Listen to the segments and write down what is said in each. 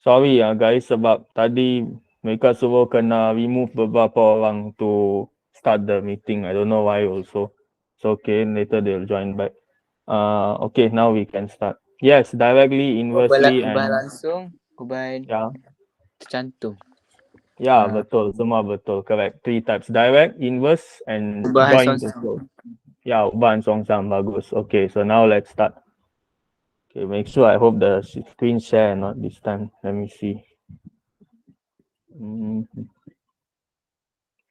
Sorry ya guys sebab tadi mereka suruh kena remove beberapa orang to start the meeting. I don't know why also. It's okay, later they'll join back. Okay, now we can start. Yes, directly, inversely Ubah and langsung, ubah yeah. tercantum. Ya, betul. Semua betul. Correct. Three types. Direct, inverse, and Ubahan joint songsang. also. Ya, ubahan songsang. Bagus. Okay, so now let's start. Okay, make sure I hope the screen share not this time. Let me see.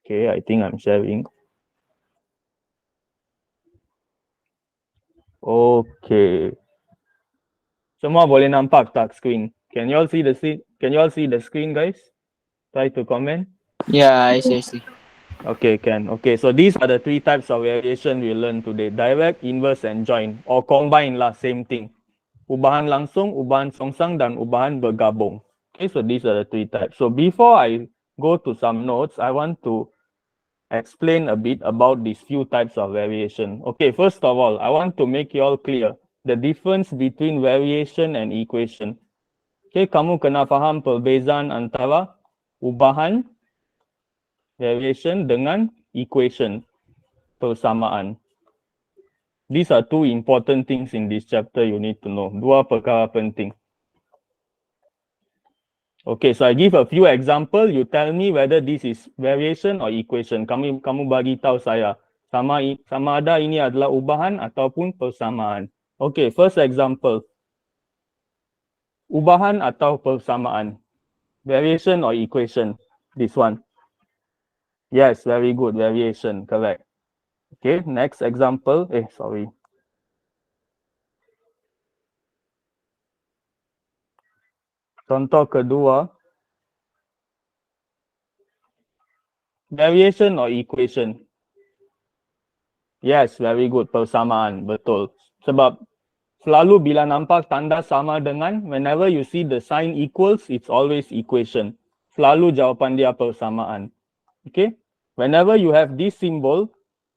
Okay, I think I'm sharing. Okay. Semua boleh nampak tak screen? Can you all see the screen? Can you all see the screen, guys? Try to comment. Yeah, I see. Okay, can. Okay, so these are the three types of variation we learned today. Direct, inverse, and joint. Or combine lah, same thing. Ubahan langsung, ubahan songsang, dan ubahan bergabung. Okay, so these are the three types. So before I go to some notes, I want to explain a bit about these few types of variation. Okay, first of all, I want to make you all clear the difference between variation and equation. Okay, kamu kena faham perbezaan antara ubahan variation dengan equation persamaan. These are two important things in this chapter you need to know. Dua perkara penting. Okay, so I give a few example. You tell me whether this is variation or equation. Kamu bagi tahu saya sama ada ini adalah ubahan ataupun persamaan. Okay, first example. Ubahan atau persamaan. Variation or equation. This one. Yes, very good. Variation, correct. Okay, next example. Sorry. Contoh kedua. Variation or equation? Yes, very good. Persamaan, betul. Sebab selalu bila nampak tanda sama dengan, whenever you see the sign equals, it's always equation. Selalu jawapan dia persamaan. Okay? Whenever you have this symbol,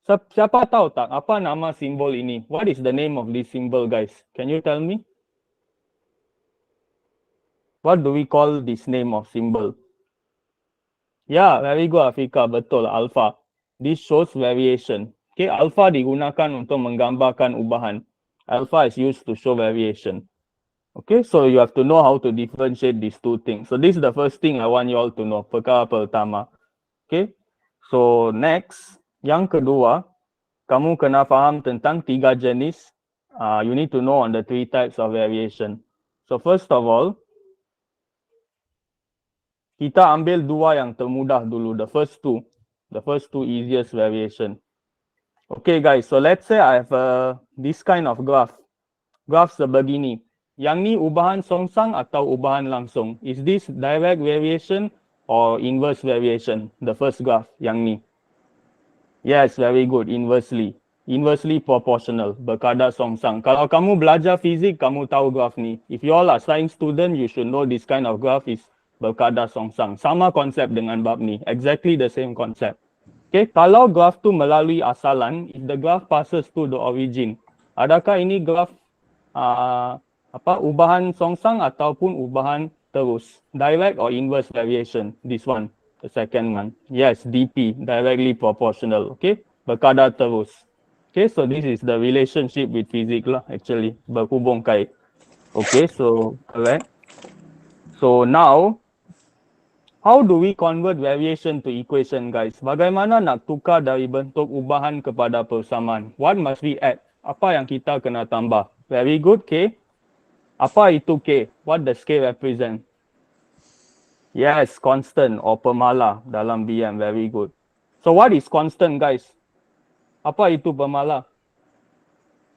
siapa tahu tak apa nama simbol ini? What is the name of this symbol, guys? Can you tell me? What do we call this name of symbol? Yeah, very good, Afika. Betul, alpha. This shows variation. Okay, alpha digunakan untuk menggambarkan ubahan. Alpha is used to show variation. Okay, so you have to know how to differentiate these two things. So this is the first thing I want you all to know. Perkara pertama. Okay, so next, yang kedua, kamu kena faham tentang tiga jenis. You need to know on the three types of variation. So first of all, kita ambil dua yang termudah dulu, the first two easiest variation. Okay guys, so let's say I have this kind of graph. Graph sebegini. Yang ni ubahan songsang atau ubahan langsung? Is this direct variation or inverse variation? The first graph, yang ni. Yes, very good, inversely. Inversely proportional, berkadar songsang. Kalau kamu belajar fizik, kamu tahu graph ni. If you all are science student, you should know this kind of graph is berkadar songsang. Sama konsep dengan bab ni, exactly the same concept. Okay, kalau graph tu melalui asalan, if the graph passes to the origin, adakah ini graph ubahan songsang ataupun ubahan terus? Direct or inverse variation? This one, the second one. Yes, DP, directly proportional. Okay, berkadar terus. Okay, so this is the relationship with physics lah actually, berhubung kait. Okay, so correct. So now, how do we convert variation to equation, guys? Bagaimana nak tukar dari bentuk ubahan kepada persamaan? What must we add? Apa yang kita kena tambah? Very good, K. Apa itu K? What does K represent? Yes, constant or pemala dalam BM. Very good. So what is constant, guys? Apa itu pemala?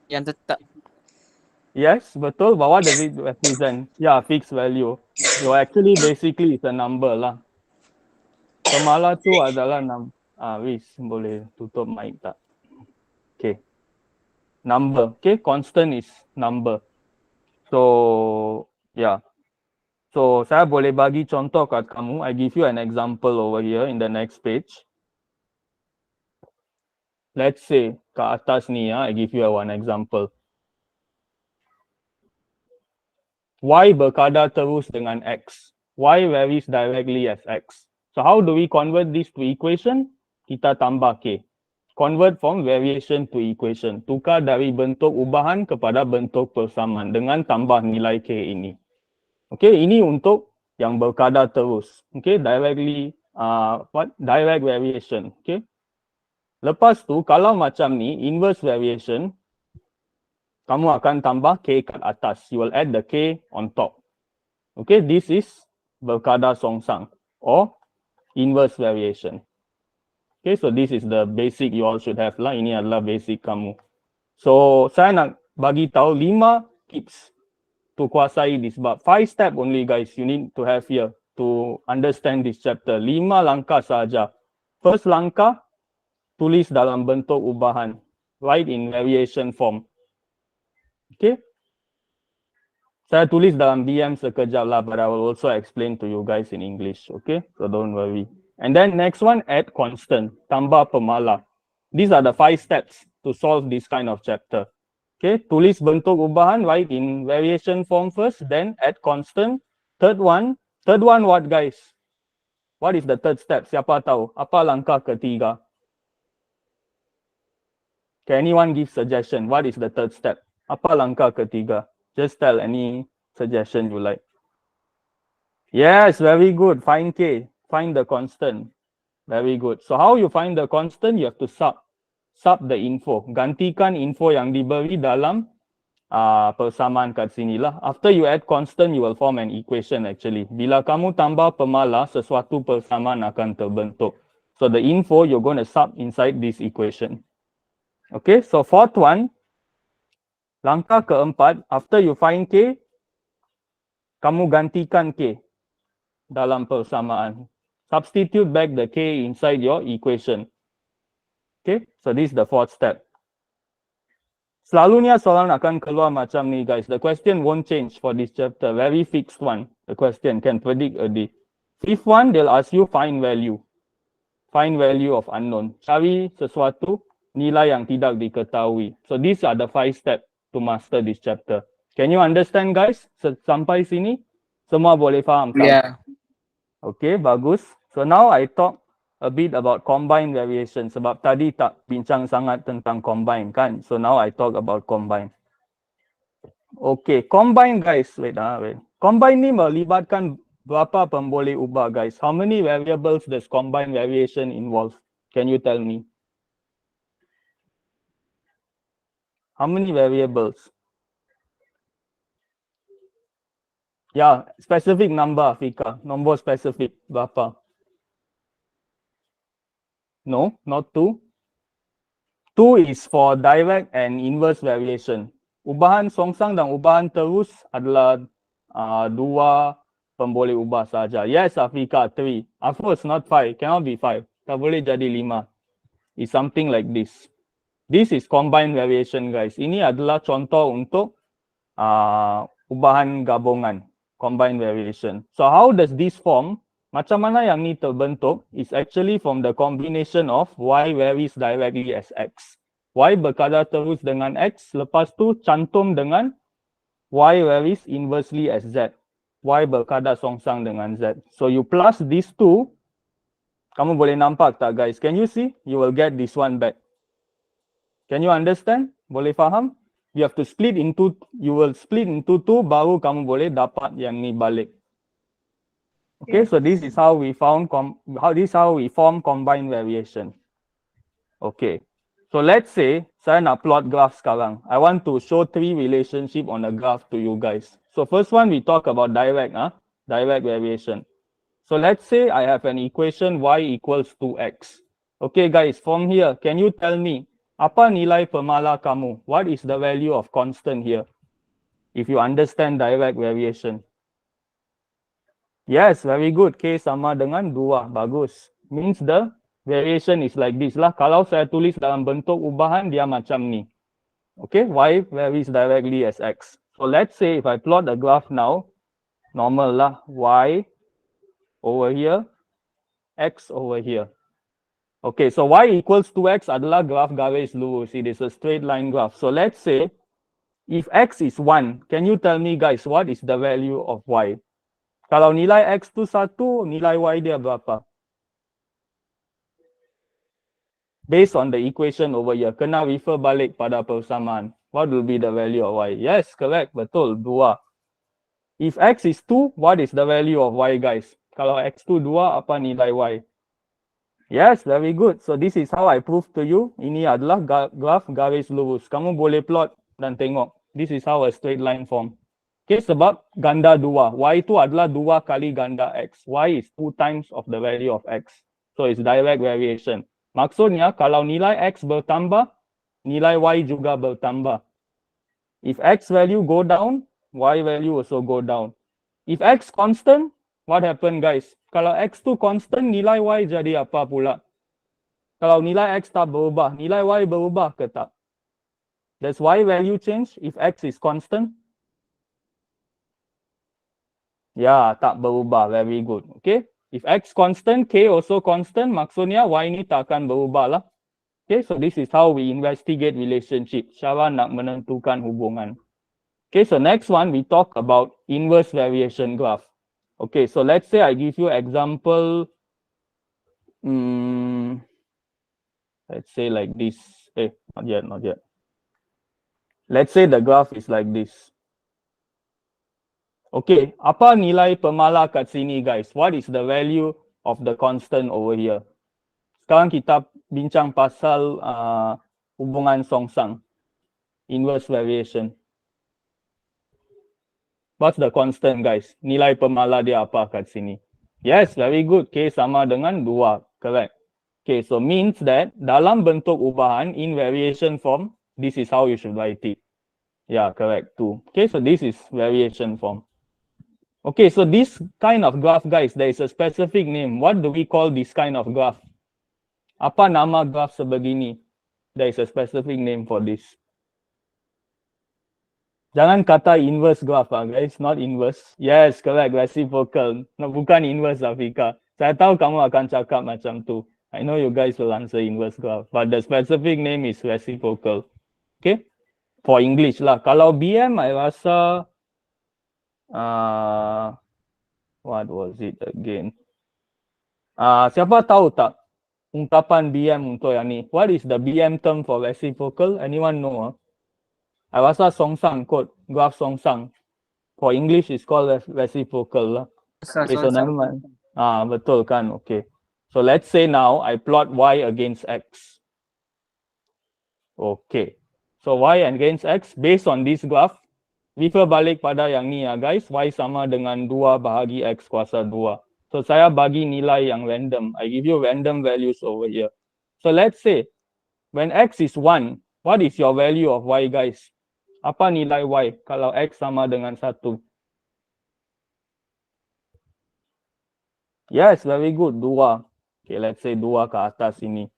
Yang tetap. Yes, betul. But what does it represent? Yeah, fixed value. So actually, basically, it's a number lah. Pemala tu adalah Wish, boleh tutup mic tak? Okay. Number. Okay, constant is number. So, yeah. So, saya boleh bagi contoh kat kamu. I give you an example over here in the next page. Let's say, kat atas ni, I give you one example. Y berkadar terus dengan X. Y varies directly as X. So how do we convert this to equation? Kita tambah K. Convert from variation to equation. Tukar dari bentuk ubahan kepada bentuk persamaan dengan tambah nilai K ini. Okay, ini untuk yang berkadar terus. Okay, directly, direct variation. Okay. Lepas tu, kalau macam ni, inverse variation, kamu akan tambah K kat atas. You will add the K on top. Okay, this is berkadar songsang or inverse variation. Okay, so this is the basic you all should have lah. Ini adalah basic kamu. So, saya nak bagi tahu 5 tips to kuasai this bab. 5 step only guys you need to have here to understand this chapter. 5 langkah saja. First langkah, tulis dalam bentuk ubahan. Write in variation form. Okay. Saya tulis dalam BM sekejap lah, but I will also explain to you guys in English. Okay, so don't worry. And then next one, add constant. Tambah pemala. These are the 5 steps to solve this kind of chapter. Okay, tulis bentuk ubahan, write in variation form first, then add constant. Third one what guys? What is the third step? Siapa tahu? Apa langkah ketiga? Can anyone give suggestion? What is the third step? Apa langkah ketiga? Just tell any suggestion you like. Yes, very good. Find K. Find the constant. Very good. So how you find the constant? You have to sub the info. Gantikan info yang diberi dalam persamaan kat sini lah. After you add constant, you will form an equation actually. Bila kamu tambah pemala, sesuatu persamaan akan terbentuk. So the info you're going to sub inside this equation. Okay, so fourth one, langkah keempat, after you find K, kamu gantikan K dalam persamaan. Substitute back the K inside your equation. Okay, so this is the fourth step. Selalunya soalan akan keluar macam ni guys. The question won't change for this chapter. Very fixed one. The question can predict a day. Fifth one, they'll ask you find value. Find value of unknown. Cari sesuatu nilai yang tidak diketahui. So these are the 5 steps to master this chapter. Can you understand guys? Sampai sini semua boleh faham kan? Yeah. Okay, bagus. So now I talk a bit about combine variation. Sebab tadi tak bincang sangat tentang combine kan? So now I talk about combine. Okay, combine guys. Wait. Combine ni melibatkan berapa pemboleh ubah guys? How many variables does combine variation involve? Can you tell me? How many variables? Yeah, specific number, Fika. Nombor specific, berapa? No, not 2. 2 is for direct and inverse variation. Ubahan songsang dan ubahan terus adalah 2 pemboleh ubah saja. Yes, Afika, 3. Of course, not 5. Cannot be 5. Tak boleh jadi 5. It's something like this. This is combined variation, guys. Ini adalah contoh untuk ubahan gabungan, combined variation. So how does this form? Macam mana yang ni terbentuk? Is actually from the combination of Y varies directly as X. Y berkadar terus dengan X. Lepas tu cantum dengan Y varies inversely as Z. Y berkadar songsang dengan Z. So you plus these two. Kamu boleh nampak tak guys? Can you see? You will get this one back. Can you understand? Boleh faham? You have to split into, you will split into 2 baru kamu boleh dapat yang ni balik. Okay, so this is how we found how we form combined variation. Okay. So let's say saya nak plot graph sekarang. I want to show 3 relationship on a graph to you guys. So first one we talk about direct variation. So let's say I have an equation y equals 2x. Okay guys, from here, can you tell me apa nilai pemala kamu? What is the value of constant here? If you understand direct variation. Yes, very good. K sama dengan 2. Bagus. Means the variation is like this lah. Kalau saya tulis dalam bentuk ubahan, dia macam ni. Okay, y varies directly as x. So let's say if I plot the graph now, normal lah. Y over here, x over here. Okay, so y equals 2x adalah graph garis lurus. It is a straight line graph. So let's say If X is 1, can you tell me guys, what is the value of Y? Kalau nilai X tu 1, nilai Y dia berapa? Based on the equation over here, kena refer balik pada persamaan. What will be the value of Y? Yes, correct, betul, 2. If X is 2, what is the value of Y guys? Kalau X tu 2, apa nilai Y? Yes, very good. So this is how I prove to you. Ini adalah graf garis lurus. Kamu boleh plot dan tengok. This is how a straight line form. Okay, sebab ganda 2. Y itu adalah 2 kali ganda X. Y is 2 times of the value of X. So it's direct variation. Maksudnya kalau nilai X bertambah, nilai Y juga bertambah. If X value go down, Y value also go down. If X constant, what happen guys? Kalau X tu constant, nilai Y jadi apa pula? Kalau nilai X tak berubah, nilai Y berubah ke tak? Does Y value change if X is constant? Ya, tak berubah. Very good. Okay. If X constant, K also constant, maksudnya Y ni tak akan berubah lah. Okay, so this is how we investigate relationship. Cara nak menentukan hubungan. Okay, so next one, we talk about inverse variation graph. Okay, so let's say I give you example, let's say like this. Not yet. Let's say the graph is like this. Okay, apa nilai pemala kat sini guys? What is the value of the constant over here? Sekarang kita bincang pasal hubungan songsang, inverse variation. What's the constant guys? Nilai pemala dia apa kat sini? Yes, very good. K sama dengan 2, correct. Okay, so means that dalam bentuk ubahan in variation form, this is how you should write it. Yeah, correct, 2. Okay, so this is variation form. Okay, so this kind of graph guys, there is a specific name. What do we call this kind of graph? Apa nama graph sebegini? There is a specific name for this. Jangan kata inverse graph guys, not inverse. Yes, correct, reciprocal. No, bukan inverse Afika. Saya tahu kamu akan cakap macam tu. I know you guys will answer inverse graph, but the specific name is reciprocal. Okay? For English lah. Kalau BM, I rasa what was it again? Siapa tahu tak ungkapan BM untuk yang ni? What is the BM term for reciprocal? Anyone know? I rasa songsang kot, graph songsang. For English, it's called reciprocal lah. Okay, so never mind. Betul kan? Okay. So let's say now I plot Y against X. Okay. So Y against X based on this graph. Refer balik pada yang ni ya guys. Y sama dengan 2 bahagi X kuasa 2. So saya bagi nilai yang random. I give you random values over here. So let's say when X is 1, what is your value of Y guys? Apa nilai Y kalau X sama dengan 1? Yes, very good. 2. Okay, let's say 2 ke atas ini.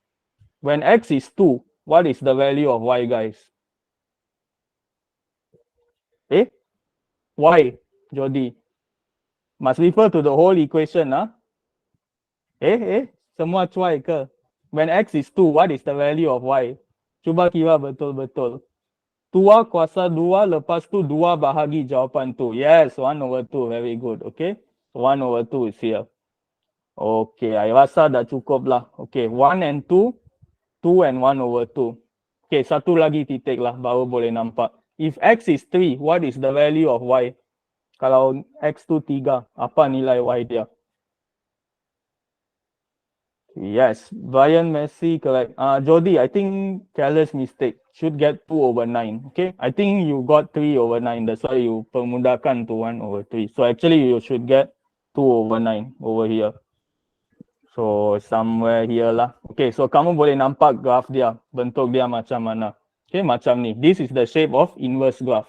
When X is 2, what is the value of Y guys? Y, Jody. Must refer to the whole equation, huh? Semua cuai ke? When X is 2, what is the value of Y? Cuba kira betul-betul. 2 kuasa 2, lepas tu 2 bahagi jawapan tu. Yes, 1/2, very good, okay? 1/2 is here. Okay, I rasa dah cukup lah. Okay, 1 and 2, 2 and 1/2. Okay, satu lagi titik lah, baru boleh nampak. If X is 3, what is the value of Y? Kalau X tu 3, apa nilai Y dia? Yes, Brian Messi, correct. Jody, I think careless mistake. Should get 2/9, okay? I think you got 3/9, that's why you permudahkan to 1/3. So actually you should get 2/9 over here. So somewhere here lah. Okay, so kamu boleh nampak graph dia, bentuk dia macam mana. Okay, macam ni. This is the shape of inverse graph.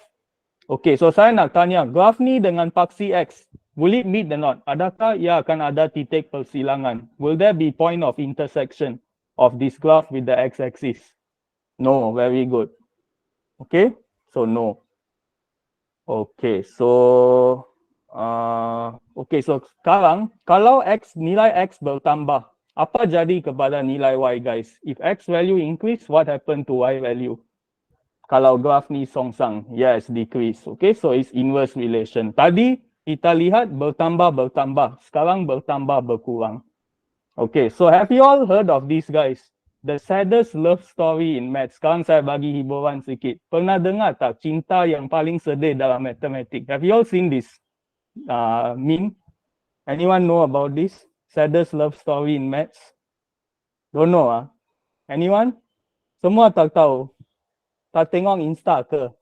Okay, so saya nak tanya, graph ni dengan paksi X, will it meet or not? Adakah ia akan ada titik persilangan? Will there be point of intersection of this graph with the x-axis? No, very good. Okay, so no. Okay, so sekarang kalau nilai X bertambah, apa jadi kepada nilai Y guys? If X value increase, what happen to Y value? Kalau graf ni songsang, yes, decrease. Okay, so it's inverse relation. Tadi kita lihat bertambah, sekarang bertambah, berkurang. Okay, so have you all heard of these guys? The saddest love story in maths. Sekarang saya bagi hiburan sikit. Pernah dengar tak cinta yang paling sedih dalam matematik? Have you all seen this meme? Anyone know about this? Saddest love story in maths? Don't know ah? Anyone? Semua tak tahu. Tak tengok Insta ke?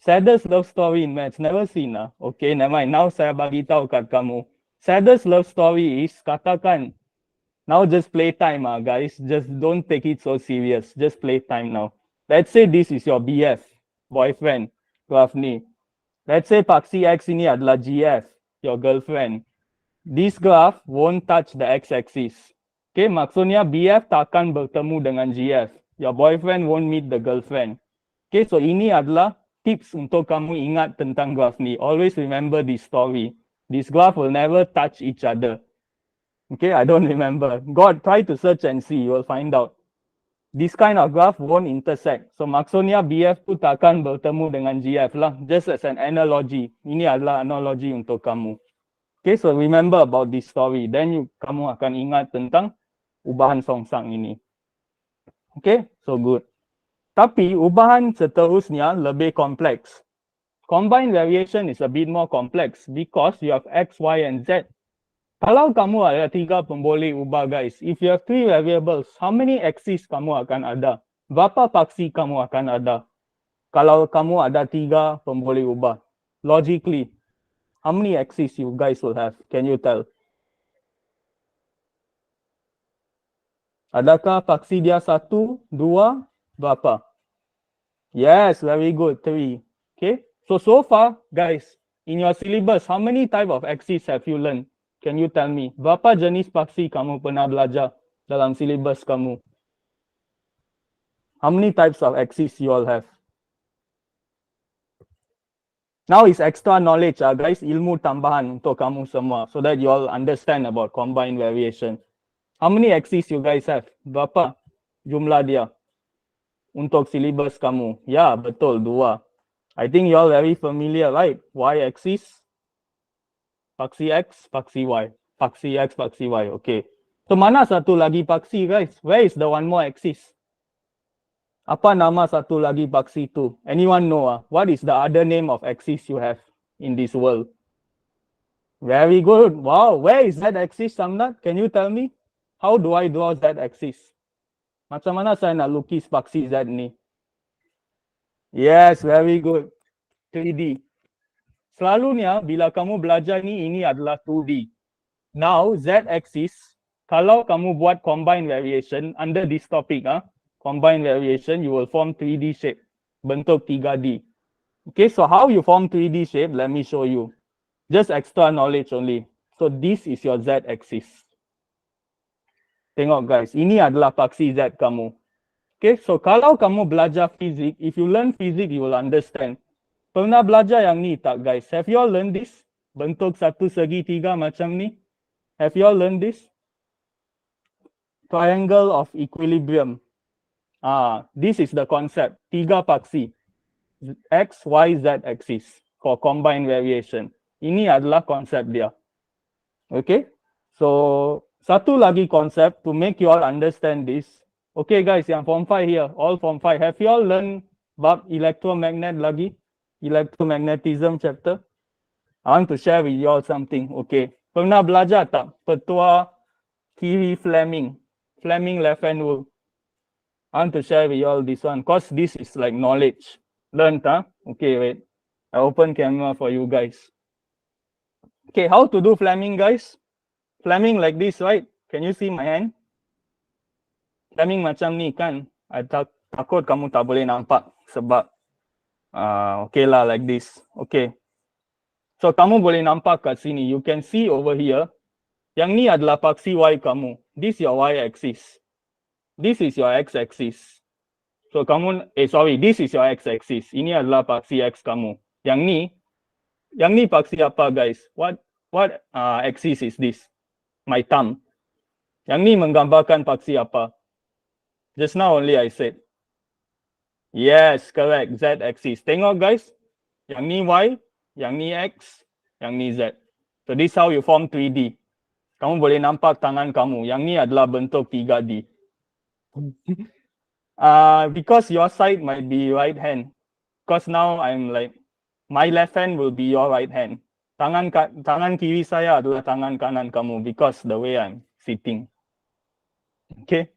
Saddest love story in maths. Never seen ah? Okay, never mind. Now saya bagi tahu kat kamu. Saddest love story is, katakan, now just play time guys. Just don't take it so serious. Just play time now. Let's say this is your BF, boyfriend, graf ni. Let's say paksi X ini adalah GF, your girlfriend. This graph won't touch the x-axis. Okay, maksudnya BF tak akan bertemu dengan GF. Your boyfriend won't meet the girlfriend. Okay, so ini adalah tips untuk kamu ingat tentang graph ni. Always remember this story. This graph will never touch each other. Okay, I don't remember. God, try to search and see. You will find out. This kind of graph won't intersect. So maksudnya BF tu takkan bertemu dengan GF lah. Just as an analogy. Ini adalah analogy untuk kamu. Okay, so remember about this story. Then kamu akan ingat tentang ubahan songsang ini. Okay, so good. Tapi ubahan seterusnya lebih kompleks. Combined variation is a bit more complex because you have X, Y, and Z. Kalau kamu ada 3 pemboleh ubah guys, if you have 3 variables, how many axes kamu akan ada? Berapa paksi kamu akan ada? Kalau kamu ada 3 pemboleh ubah, logically, how many axes you guys will have? Can you tell? Adakah paksi dia 1, 2, berapa? Yes, very good, 3. Okay, so far, guys, in your syllabus, how many type of axes have you learned? Can you tell me? Berapa jenis paksi kamu pernah belajar dalam syllabus kamu? How many types of axes you all have? Now is extra knowledge guys, ilmu tambahan untuk kamu semua so that you all understand about combined variation. How many axes you guys have? Berapa jumlah dia untuk syllabus kamu? Ya, betul, 2. I think you all very familiar, right? Y axis, paksi X, paksi Y. Paksi X, paksi Y, okay. So mana satu lagi paksi guys? Where is the one more axis? Apa nama satu lagi paksi tu? Anyone know? What is the other name of axis you have in this world? Very good. Wow, where is that axis, Samnat? Can you tell me? How do I draw that axis? Macam mana saya nak lukis paksi Z ni? Yes, very good. 3D. Selalunya bila kamu belajar ni, ini adalah 2D. Now, Z-axis, kalau kamu buat combined variation under this topic, combined variation, you will form 3D shape, bentuk 3D. Okay, so how you form 3D shape, let me show you. Just extra knowledge only. So this is your Z-axis. Tengok guys, ini adalah paksi Z kamu. Okay, so kalau kamu belajar fizik, if you learn fizik, you will understand. Pernah belajar yang ni tak guys? Have you all learned this? Bentuk satu segi 3 macam ni. Have you all learned this? Triangle of equilibrium. This is the concept. 3 paksi. X, Y, Z axis for combined variation. Ini adalah konsep dia. Okay. So, satu lagi konsep to make you all understand this. Okay guys, yang form 5 here, all form 5. Have you all learned bab electromagnet lagi? Electromagnetism chapter. I want to share with you all something. Okay. Pernah belajar tak petua kiri Fleming? Fleming left hand rule. I want to share with you all this one because this is like knowledge. Learned, Okay, wait. I open camera for you guys. Okay, how to do Fleming, guys? Fleming like this, right? Can you see my hand? Fleming macam ni kan? I takut kamu tak boleh nampak sebab okay lah, like this. Okay. So, kamu boleh nampak kat sini. You can see over here. Yang ni adalah paksi Y kamu. This is your Y axis. This is your X axis. So, this is your X axis. Ini adalah paksi X kamu. Yang ni paksi apa guys? What axis is this? My thumb. Yang ni menggambarkan paksi apa? Just now only I said. Yes, correct. Z axis. Tengok guys, yang ni Y, yang ni X, yang ni Z. So this how you form 3D. Kamu boleh nampak tangan kamu. Yang ni adalah bentuk 3D. Because your side might be right hand. Because now I'm like, my left hand will be your right hand. Tangan kiri saya adalah tangan kanan kamu because the way I'm sitting. Okay.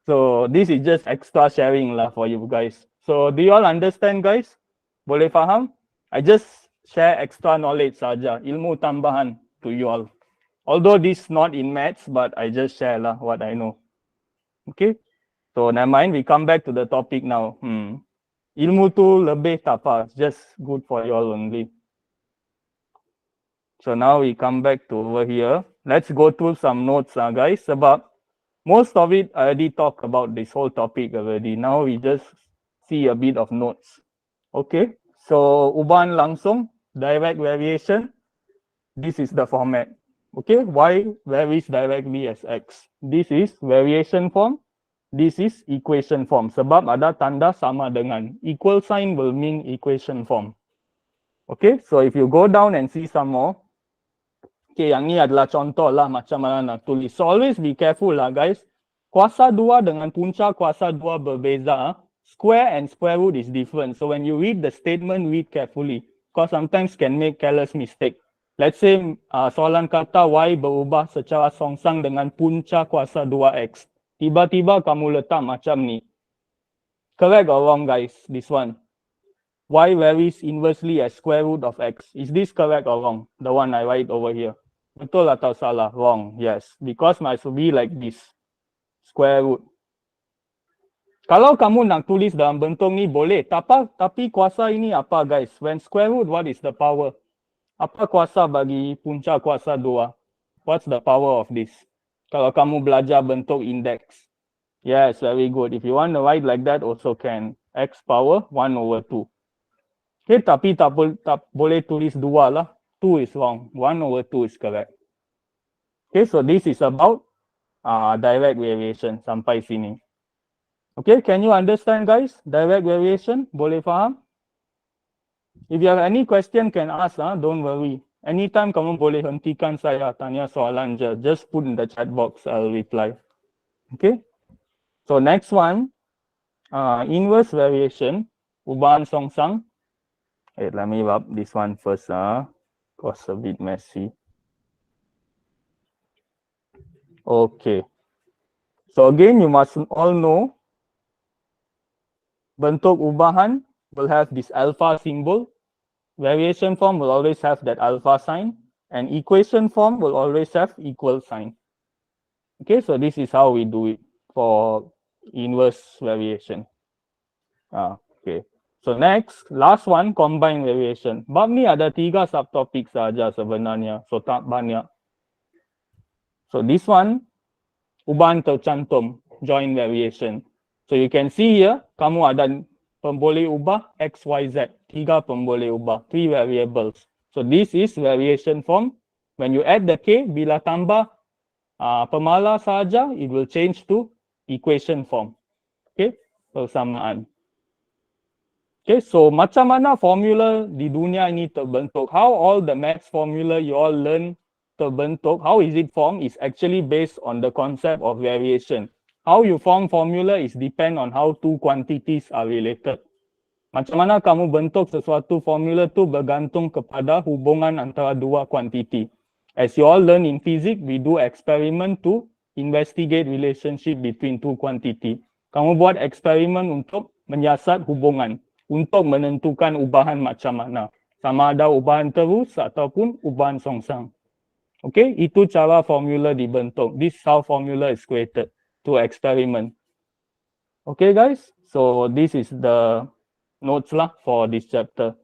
So this is just extra sharing lah for you guys. So do you all understand guys? Boleh faham? I just share extra knowledge saja, ilmu tambahan to you all. Although this not in maths, but I just share lah what I know. Okay. So never mind, we come back to the topic now. Ilmu tu lebih tak apa, just good for you all only. So now we come back to over here. Let's go through some notes guys. Sebab most of it I already talked about this whole topic already. Now we just see a bit of notes. Okay, so ubahan langsung, direct variation. This is the format. Okay, Y varies directly as X. This is variation form. This is equation form. Sebab ada tanda sama dengan. Equal sign will mean equation form. Okay, so if you go down and see some more. Okay, yang ni adalah contoh lah macam mana nak tulis. So always be careful lah guys. Kuasa 2 dengan punca kuasa 2 berbeza. Square and square root is different. So when you read the statement, read carefully. Because sometimes can make careless mistake. Let's say soalan kata Y berubah secara songsang dengan punca kuasa 2X. Tiba-tiba kamu letak macam ni. Correct or wrong guys, this one? Y varies inversely as square root of X. Is this correct or wrong? The one I write over here. Betul atau salah? Wrong, yes. Because must be like this. Square root. Kalau kamu nak tulis dalam bentuk ni boleh. Tapi kuasa ini apa guys? When square root, what is the power? Apa kuasa bagi punca kuasa 2? What's the power of this? Kalau kamu belajar bentuk index. Yes, very good. If you want to write like that also can. X power 1/2. Okay, tapi tak boleh tulis 2 lah. 2 is wrong. 1/2 is correct. Okay, so this is about direct variation sampai sini. Okay, can you understand guys? Direct variation, boleh faham? If you have any question, can ask, don't worry. Anytime kamu boleh hentikan saya, tanya soalan je. Just put in the chat box, I'll reply. Okay, so next one, inverse variation, ubahan songsang. Wait, let me rub this one first, because a bit messy. Okay, so again, you must all know, bentuk ubahan will have this alpha symbol. Variation form will always have that alpha sign, and equation form will always have equal sign. Okay, so this is how we do it for inverse variation. Okay, so next, last one, combined variation. Bab ni ada 3 subtopik saja sebenarnya, so tak banyak. So this one, ubahan tercantum, joint variation. So you can see here, kamu ada pemboleh ubah X, Y, Z. 3 pemboleh ubah, 3 variables. So this is variation form. When you add the K, bila tambah pemala saja, it will change to equation form. Okay, persamaan. Okay, so macam mana formula di dunia ini terbentuk? How all the maths formula you all learn terbentuk, how is it formed, is actually based on the concept of variation. How you form formula is depend on how two quantities are related. Macam mana kamu bentuk sesuatu formula tu bergantung kepada hubungan antara 2 kuantiti. As you all learn in physics, we do experiment to investigate relationship between 2 quantity. Kamu buat eksperimen untuk menyiasat hubungan, untuk menentukan ubahan macam mana. Sama ada ubahan terus ataupun ubahan songsang. Okay, itu cara formula dibentuk. This is how formula is created to experiment. Okay guys, so this is the notes lah for this chapter.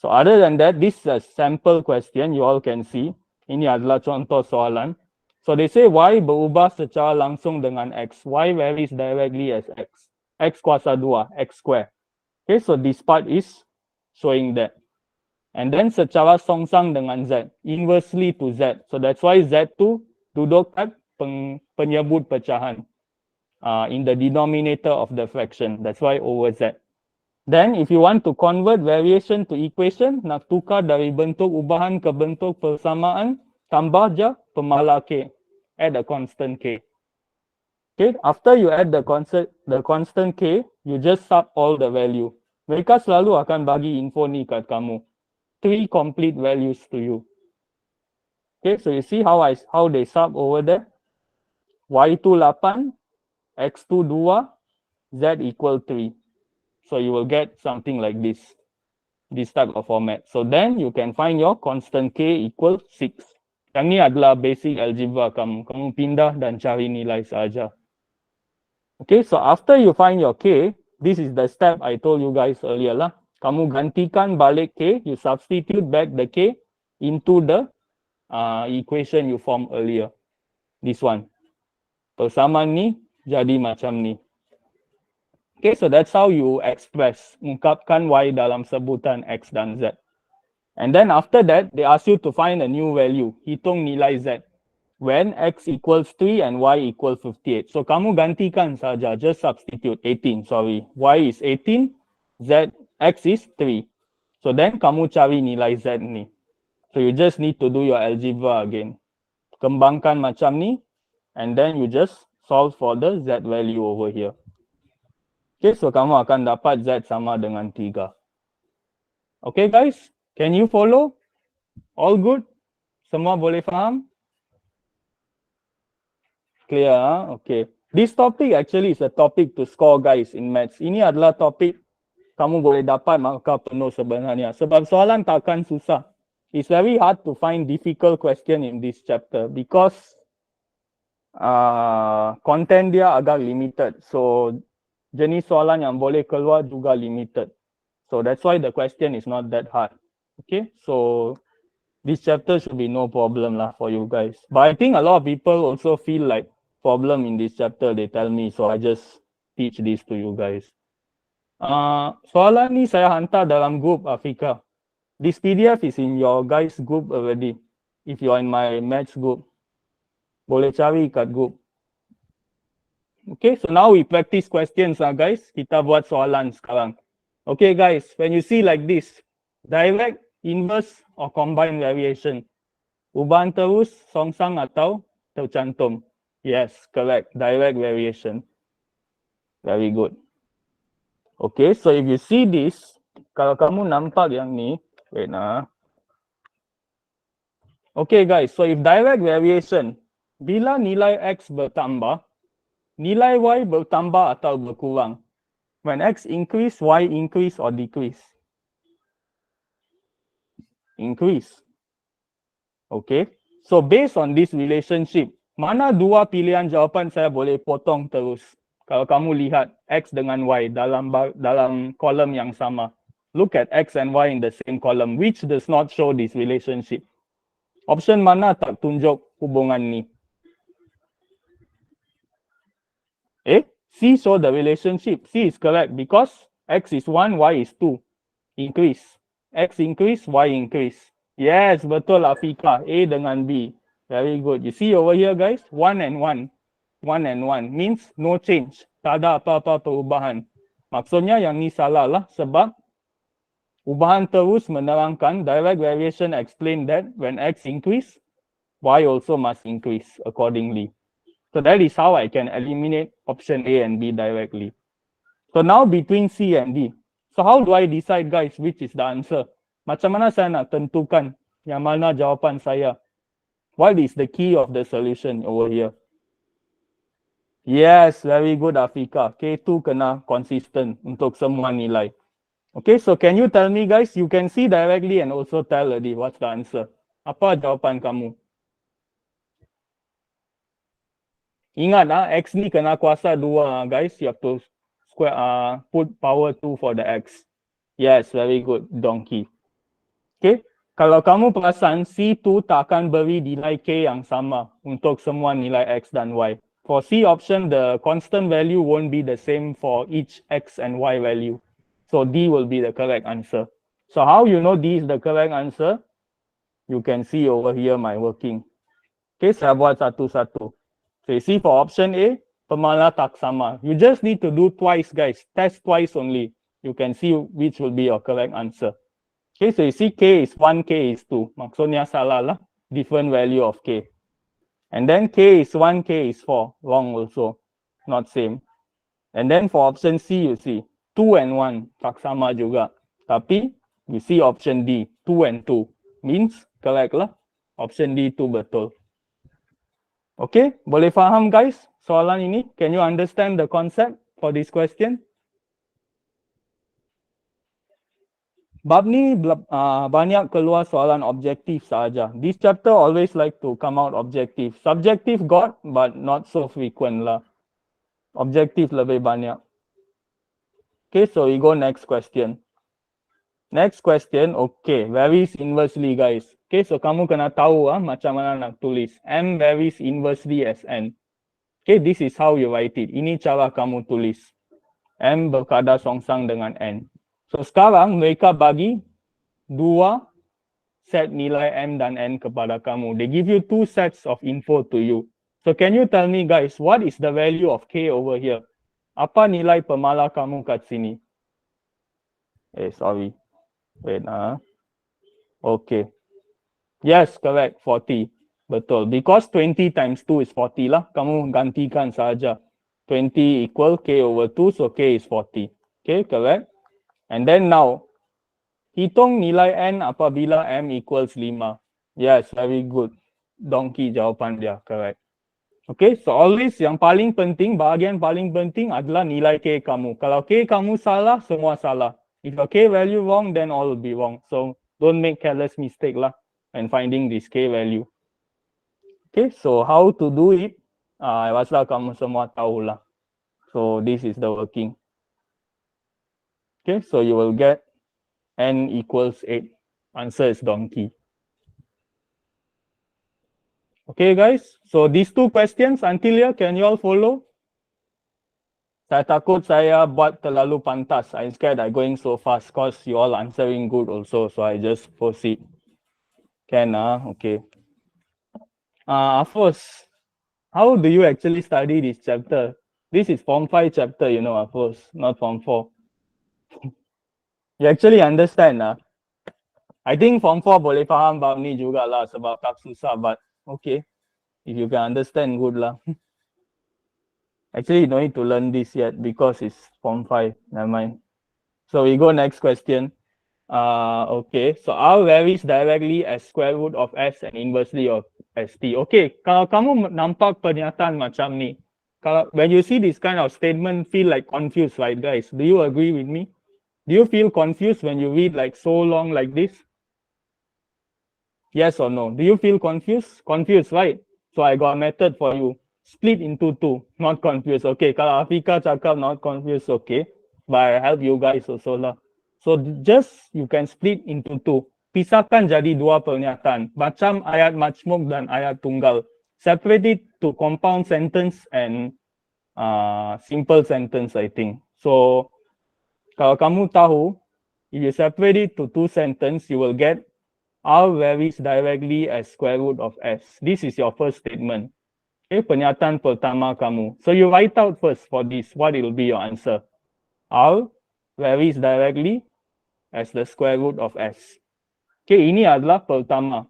So other than that, this is a sample question you all can see. Ini adalah contoh soalan. So they say Y berubah secara langsung dengan X. Y varies directly as X. X kuasa 2, X square. Okay, so this part is showing that. And then secara songsang dengan Z, inversely to Z. So that's why Z2 duduk kat penyebut pecahan. in the denominator of the fraction. That's why over Z. Then if you want to convert variation to equation, nak tukar dari bentuk ubahan ke bentuk persamaan, tambah je pemalar K. Add a constant K. Okay, after you add the constant K, you just sub all the value. Mereka selalu akan bagi info ni kat kamu. 3 complete values to you. Okay, so you see how they sub over there? Y2 8, X2 2, Z equal 3. So you will get something like this type of format. So then you can find your constant K equal 6. Yang ni adalah basic algebra kamu. Kamu pindah dan cari nilai saja. Okay, so after you find your K, this is the step I told you guys earlier lah. Kamu gantikan balik K, you substitute back the K into the equation you formed earlier. This one. Persamaan ni jadi macam ni. Okay, so that's how you express, ungkapkan Y dalam sebutan X dan Z. And then after that, they ask you to find a new value, hitung nilai Z. When X equals 3 and Y equals 58. So kamu gantikan saja, just substitute 18, sorry. Y is 18, Z, X is 3. So then kamu cari nilai Z ni. So you just need to do your algebra again. Kembangkan macam ni, and then you just solve for the Z value over here. Okay, so kamu akan dapat Z sama dengan 3. Okay guys, can you follow? All good? Semua boleh faham? Clear, huh? Okay. This topic actually is a topic to score guys in maths. Ini adalah topik kamu boleh dapat markah penuh sebenarnya. Sebab soalan takkan susah. It's very hard to find difficult question in this chapter because content dia agak limited. So jenis soalan yang boleh keluar juga limited. So that's why the question is not that hard. Okay, so this chapter should be no problem lah for you guys. But I think a lot of people also feel like problem in this chapter, they tell me, so I just teach this to you guys. Soalan ni saya hantar dalam group Afika. This PDF is in your guys group already. If you are in my maths group, boleh cari kat group. Okay, so now we practice questions guys. Kita buat soalan sekarang. Okay guys, when you see like this, direct, inverse or combined variation, ubahan terus, songsang atau tercantum. Yes, correct. Direct variation. Very good. Okay, so if you see this, kalau kamu nampak yang ni, wait nah. Okay guys, so if direct variation, bila nilai X bertambah, nilai Y bertambah atau berkurang? When X increase, Y increase or decrease? Increase. Okay, so based on this relationship, mana dua pilihan jawapan saya boleh potong terus? Kalau kamu lihat X dengan Y dalam kolom yang sama. Look at X and Y in the same column, which does not show this relationship. Option mana tak tunjuk hubungan ni? C show the relationship. C is correct because X is 1, Y is 2. Increase. X increase, Y increase. Yes, betul Afika. A dengan B. Very good. You see over here guys, 1 and 1. 1 and 1 means no change. Tak ada apa-apa perubahan. Maksudnya yang ni salah lah sebab ubahan terus menerangkan direct variation explain that when X increase, Y also must increase accordingly. So that is how I can eliminate option A and B directly. So now between C and D. So how do I decide guys which is the answer? Macam mana saya nak tentukan yang mana jawapan saya? What is the key of the solution over here? Yes, very good Afika. K2 kena consistent untuk semua nilai. Okay, so can you tell me guys, you can see directly and also tell already what's the answer. Apa jawapan kamu? Ingat X ni kena kuasa 2 guys. You have to put power 2 for the X. Yes, very good, donkey. Okay, kalau kamu perasan C2 tak akan beri nilai K yang sama untuk semua nilai X dan Y. For C option, the constant value won't be the same for each X and Y value. So D will be the correct answer. So how you know D is the correct answer? You can see over here my working. Okay, saya buat satu-satu. So you see for option A, pemala taksama. You just need to do twice, guys. Test twice only. You can see which will be your correct answer. Okay, so you see K is 1, K is 2. Maksudnya salah lah. Different value of K. And then K is 1, K is 4. Wrong also. Not same. And then for option C, you see 2 and 1. Tak sama juga. Tapi, you see option D. 2 and 2. Means correct lah. Option D itu betul. Okay, boleh faham guys soalan ini? Can you understand the concept for this question? Bab ni banyak keluar soalan objektif saja. This chapter always like to come out objective. Subjective got, but not so frequent lah. Objektif lebih banyak. Okay, so we go next question. Next question, okay, varies inversely guys. Okay, so kamu kena tahu macam mana nak tulis. M varies inversely as N. Okay, this is how you write it. Ini cara kamu tulis. M berkadar songsang dengan N. So sekarang mereka bagi 2 set nilai M dan N kepada kamu. They give you 2 sets of info to you. So can you tell me guys, what is the value of K over here? Apa nilai pemala kamu kat sini? Sorry. Wait. Okay. Yes, correct. 40. Betul. Because 20 times 2 is 40 lah. Kamu gantikan saja. 20 equal K over 2, so K is 40. Okay, correct. And then now, hitung nilai N apabila M equals 5. Yes, very good. Donkey jawapan dia, correct. Okay, so always yang paling penting, bahagian paling penting adalah nilai K kamu. Kalau K kamu salah, semua salah. If your K value wrong, then all will be wrong. So don't make careless mistake lah when finding this K value. Okay, so how to do it? I rasa kamu semua tahu lah. So this is the working. Okay, so you will get N equals 8. Answer is donkey. Okay guys, so these 2 questions until here, can you all follow? Saya takut saya buat terlalu pantas. I'm scared I'm going so fast because you all answering good also. So I just proceed. Can, okay. Afos, how do you actually study this chapter? This is Form 5 chapter, you know, Afos, not Form 4. You actually understand, I think Form 4 boleh faham bab ni juga lah sebab tak susah, but okay. If you can understand, good lah. Actually, you don't need to learn this yet because it's Form 5. Never mind. So we go next question. Okay, so R varies directly as square root of S and inversely of ST. Okay, kalau kamu nampak pernyataan macam ni, when you see this kind of statement, feel like confused, right guys? Do you agree with me? Do you feel confused when you read like so long like this? Yes or no? Do you feel confused? Confused, right? So I got a method for you. Split into 2, not confused. Okay, kalau Afika cakap not confused, okay. But I help you guys also lah. So just you can split into 2. Pisahkan jadi 2 pernyataan. Macam ayat majmuk dan ayat tunggal. Separate it to compound sentence and simple sentence, I think. So kalau kamu tahu, if you separate it to 2 sentences, you will get R varies directly as square root of S. This is your first statement. Okay, pernyataan pertama kamu. So you write out first for this, what will be your answer? R varies directly as the square root of S. Okay, ini adalah pertama.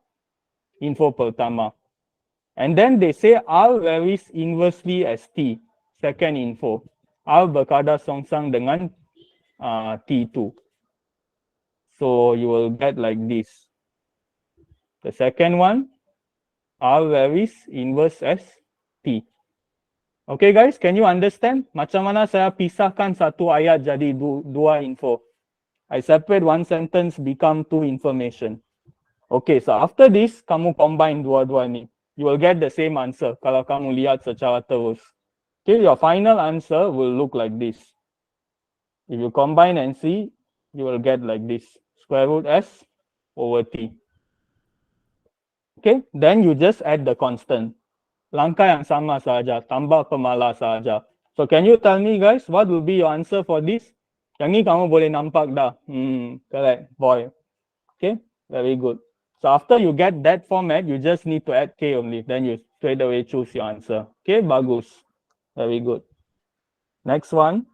Info pertama. And then they say R varies inversely as T. Second info. R berkadar songsang dengan T2. So you will get like this. The second one, R varies inverse as T. Okay guys, can you understand? Macam mana saya pisahkan satu ayat jadi 2 info. I separate 1 sentence become 2 information. Okay, so after this, kamu combine dua-dua ni. You will get the same answer kalau kamu lihat secara terus. Okay, your final answer will look like this. If you combine and see, you will get like this. Square root S over T. Okay, then you just add the constant. Langkah yang sama saja, tambah pemala saja. So can you tell me guys, what will be your answer for this? Yang ni kamu boleh nampak dah. Correct, boy. Okay, very good. So after you get that format, you just need to add K only. Then you straight away choose your answer. Okay, bagus. Very good. Next one.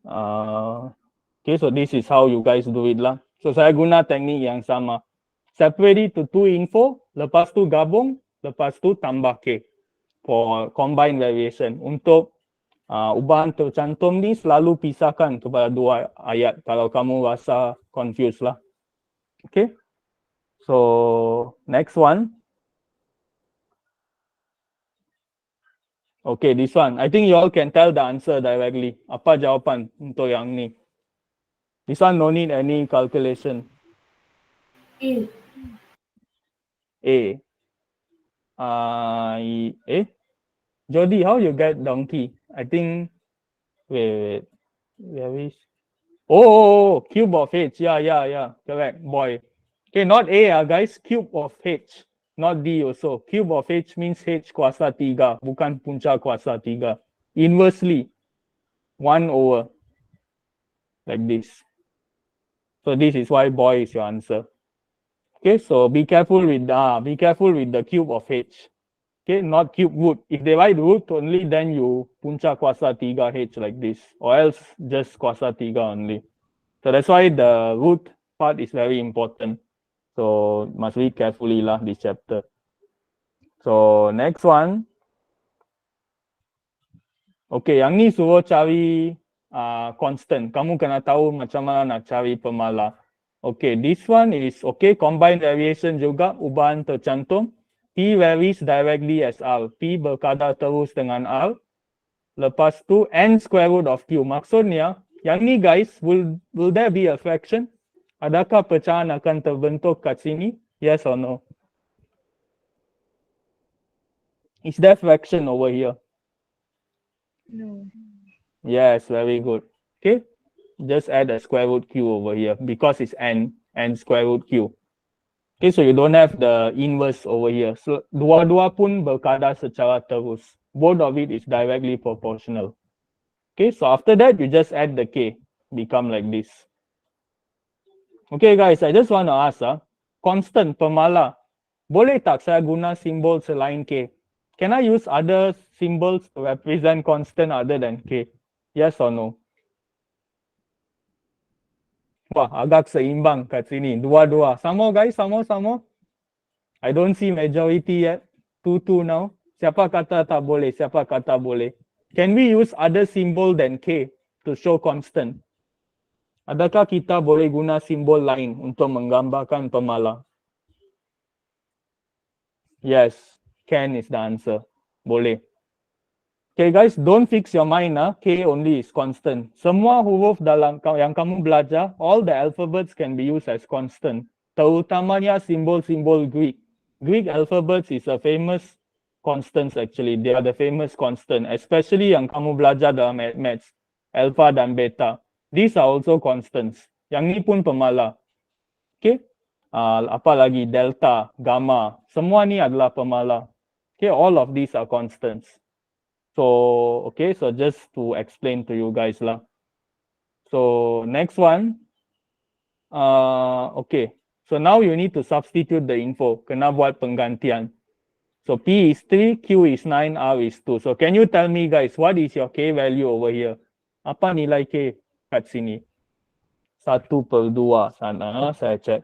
Okay, so this is how you guys do it lah. So saya guna teknik yang sama. Separate it to two info, lepas tu gabung, lepas tu tambah K for combined variation. Untuk ubahan tercantum ni selalu pisahkan kepada dua ayat kalau kamu rasa confused lah. Okay. So next one. Okay, this one. I think you all can tell the answer directly. Apa jawapan untuk yang ni? This one no need any calculation. A. A. Jody, how you get donkey? I think, wait. Where is? Oh, cube of H. Yeah. Correct, boy. Okay, not A, guys. Cube of H. Not D also. Cube of H means H kuasa 3, bukan punca kuasa 3. Inversely, 1 over. Like this. So this is why boy is your answer. Okay, so be careful with the cube of H. Okay, not cube root. If they write root only, then you punca kuasa 3 H like this, or else just kuasa 3 only. So that's why the root part is very important. So must read carefully lah this chapter. So next one. Okay, yang ni suruh cari constant. Kamu kena tahu macam mana nak cari pemala. Okay, this one is okay, combined variation juga, ubahan tercantum. P varies directly as R. P berkadar terus dengan R. Lepas tu N square root of Q. Maksudnya, yang ni guys, will there be a fraction? Adakah pecahan akan terbentuk kat sini? Yes or no? Is there fraction over here? No. Yes, very good. Okay, just add a square root Q over here because it's N square root Q. Okay, so you don't have the inverse over here. So dua-dua pun berkadar secara terus. Both of it is directly proportional. Okay, so after that you just add the K, become like this. Okay guys, I just want to ask, constant pemala, boleh tak saya guna simbol selain K? Can I use other symbols to represent constant other than K? Yes or no? Wah, agak seimbang kat sini. Dua-dua. Sama guys, sama. I don't see majority yet. 2-2 now. Siapa kata tak boleh? Siapa kata boleh? Can we use other symbol than K to show constant? Adakah kita boleh guna simbol lain untuk menggambarkan pemala? Yes, can is the answer. Boleh. Okay guys, don't fix your mind. K only is constant. Semua huruf dalam yang kamu belajar, all the alphabets can be used as constant. Terutamanya simbol-simbol Greek. Greek alphabets is a famous constants actually. They are the famous constant. Especially yang kamu belajar dalam maths. Alpha dan beta. These are also constants. Yang ni pun pemala. Okay. Apa lagi? Delta, gamma. Semua ni adalah pemala. Okay, all of these are constants. So, okay, so just to explain to you guys lah. So, next one. Okay, so now you need to substitute the info. Kena buat penggantian. So, P is 3, Q is 9, R is 2. So, can you tell me guys, what is your K value over here? Apa nilai K kat sini? 1/2 sana, saya cek.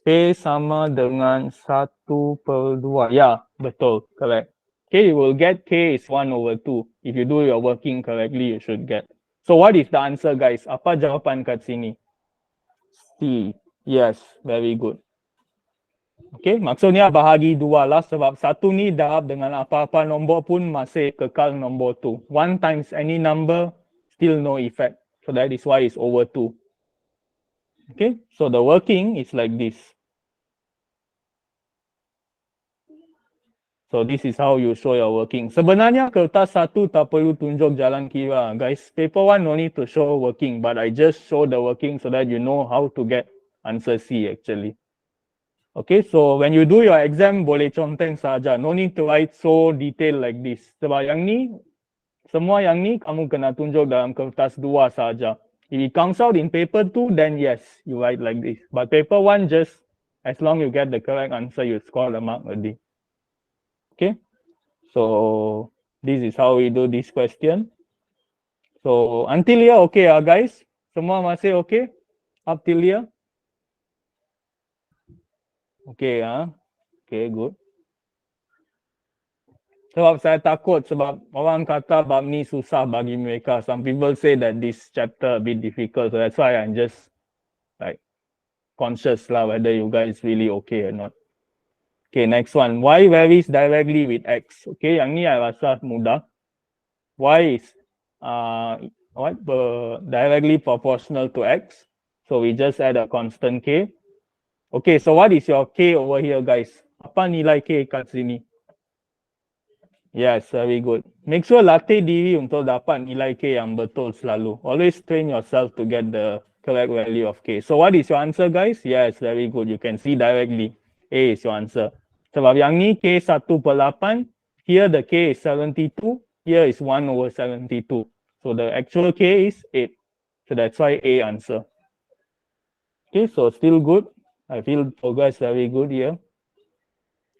K sama dengan 1/2. Ya, betul, correct. Okay, you will get K is 1/2. If you do your working correctly, you should get. So what is the answer guys? Apa jawapan kat sini? C. Yes, very good. Okay, maksudnya bahagi 2 lah sebab 1 ni darab dengan apa-apa nombor pun masih kekal nombor 2. 1 times any number, still no effect. So that is why it's over 2. Okay, so the working is like this. So this is how you show your working. Sebenarnya kertas 1 tak perlu tunjuk jalan kira. Guys, paper 1 no need to show working. But I just show the working so that you know how to get answer C actually. Okay, so when you do your exam, boleh conteng saja. No need to write so detail like this. Sebab yang ni, semua yang ni kamu kena tunjuk dalam kertas 2 saja. If it comes out in paper 2, then yes, you write like this. But paper 1, just as long you get the correct answer, you score the mark already. Okay, so this is how we do this question. So until here, okay, guys? Semua masih okay? Up till here? Okay, okay, good. Sebab saya takut sebab orang kata bab ni susah bagi mereka. Some people say that this chapter a bit difficult. So that's why I'm just like conscious lah whether you guys really okay or not. Okay, next one. Y varies directly with X. Okay, yang ni I rasa mudah. Y is directly proportional to X. So we just add a constant K. Okay, so what is your K over here, guys? Apa nilai K kat sini? Yes, very good. Make sure latih diri untuk dapat nilai K yang betul selalu. Always train yourself to get the correct value of K. So what is your answer, guys? Yes, very good. You can see directly. A is your answer. Sebab yang ni K 1/8. Here the K is 72. Here is 1/72. So the actual K is 8. So that's why A answer. Okay, so still good. I feel progress very good here.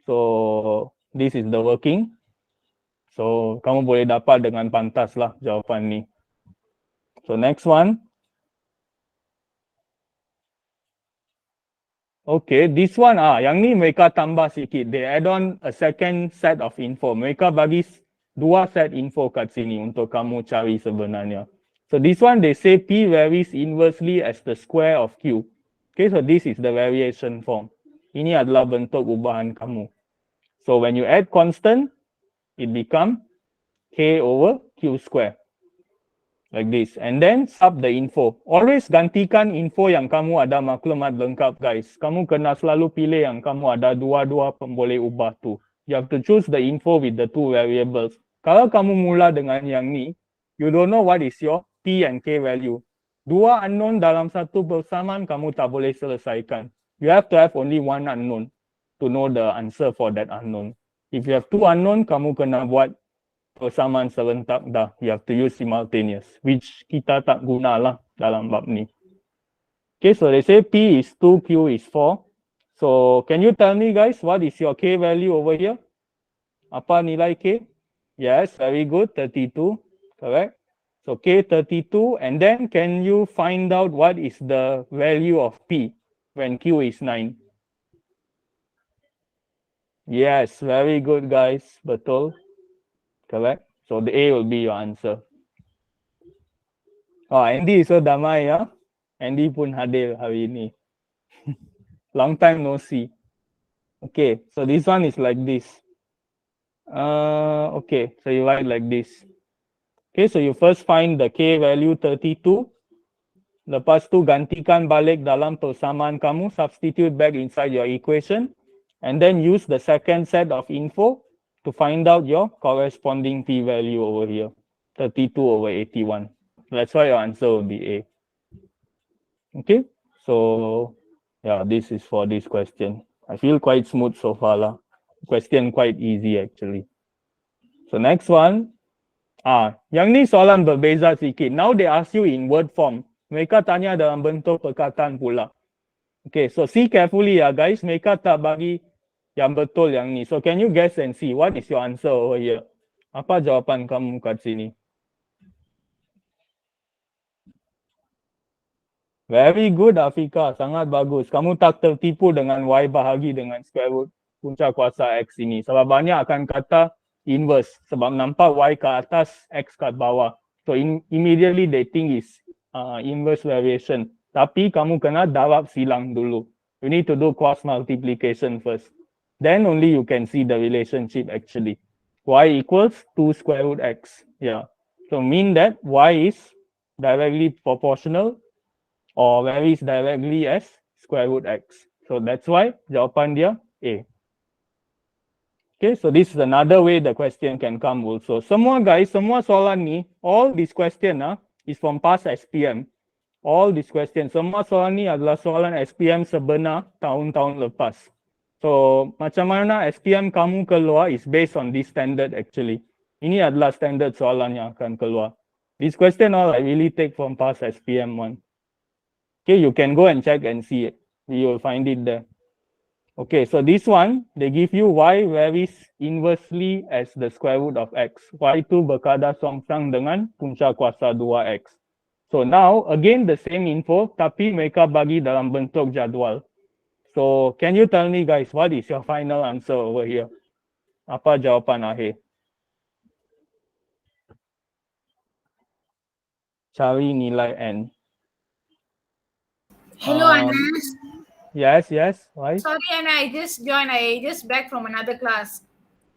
So this is the working. So kamu boleh dapat dengan pantas lah jawapan ni. So next one. Okay, this one yang ni mereka tambah sikit. They add on a second set of info. Mereka bagi dua set info kat sini untuk kamu cari sebenarnya. So this one they say P varies inversely as the square of Q. Okay, so this is the variation form. Ini adalah bentuk ubahan kamu. So when you add constant, it become K over Q square. Like this. And then sub the info. Always gantikan info yang kamu ada maklumat lengkap, guys. Kamu kena selalu pilih yang kamu ada dua-dua pemboleh ubah tu. You have to choose the info with the two variables. Kalau kamu mula dengan yang ni, you don't know what is your P and K value. Dua unknown dalam satu persamaan kamu tak boleh selesaikan. You have to have only one unknown to know the answer for that unknown. If you have two unknown, kamu kena buat persamaan serentak dah. You have to use simultaneous, which kita tak guna lah dalam bab ni. Okay, so they say P is 2, Q is 4. So can you tell me, guys, what is your K value over here? Apa nilai K? Yes, very good, 32, correct. So K 32, and then can you find out what is the value of P when Q is 9? Yes, very good, guys, betul. Correct. So the A will be your answer. Oh, Andy so damai ya. Andy pun hadir hari ini. Long time no see. Okay, so this one is like this. Okay, so you write like this. Okay, so you first find the K value 32. Lepas tu gantikan balik dalam persamaan kamu, substitute back inside your equation, and then use the second set of info to find out your corresponding P value over here, 32/81. That's why your answer will be A. Okay, so yeah, this is for this question. I feel quite smooth so far lah. Question quite easy actually. So next one, yang ni soalan berbeza sikit. Now they ask you in word form. Mereka tanya dalam bentuk perkataan pula. Okay, so see carefully ya guys. Mereka tak bagi yang betul yang ni. So can you guess and see what is your answer over here? Apa jawapan kamu kat sini? Very good, Afika. Sangat bagus. Kamu tak tertipu dengan Y bahagi dengan square root punca kuasa X ini. Sebab banyak akan kata inverse. Sebab nampak Y ke atas, X kat bawah. So immediately they think is inverse variation. Tapi kamu kena darab silang dulu. You need to do cross multiplication first. Then only you can see the relationship actually. Y equals 2 square root X. Yeah. So mean that Y is directly proportional or varies directly as square root X. So that's why jawapan dia A. Okay, so this is another way the question can come also. Semua guys, semua soalan ni, all this question is from past SPM. All this question, semua soalan ni adalah soalan SPM sebenar tahun-tahun lepas. So macam mana SPM kamu keluar is based on this standard actually. Ini adalah standard soalan yang akan keluar. This question all I really take from past SPM one. Okay, you can go and check and see it. You will find it there. Okay, so this one, they give you y varies inversely as the square root of x. Y itu berkadar songkang dengan punca kuasa 2x. So now, again the same info, tapi mereka bagi dalam bentuk jadual. So, can you tell me guys, what is your final answer over here? Apa jawapan akhir? Cari nilai n. Hello, Um, Anas. Yes, why? Sorry, Anna, I just joined. I just back from another class.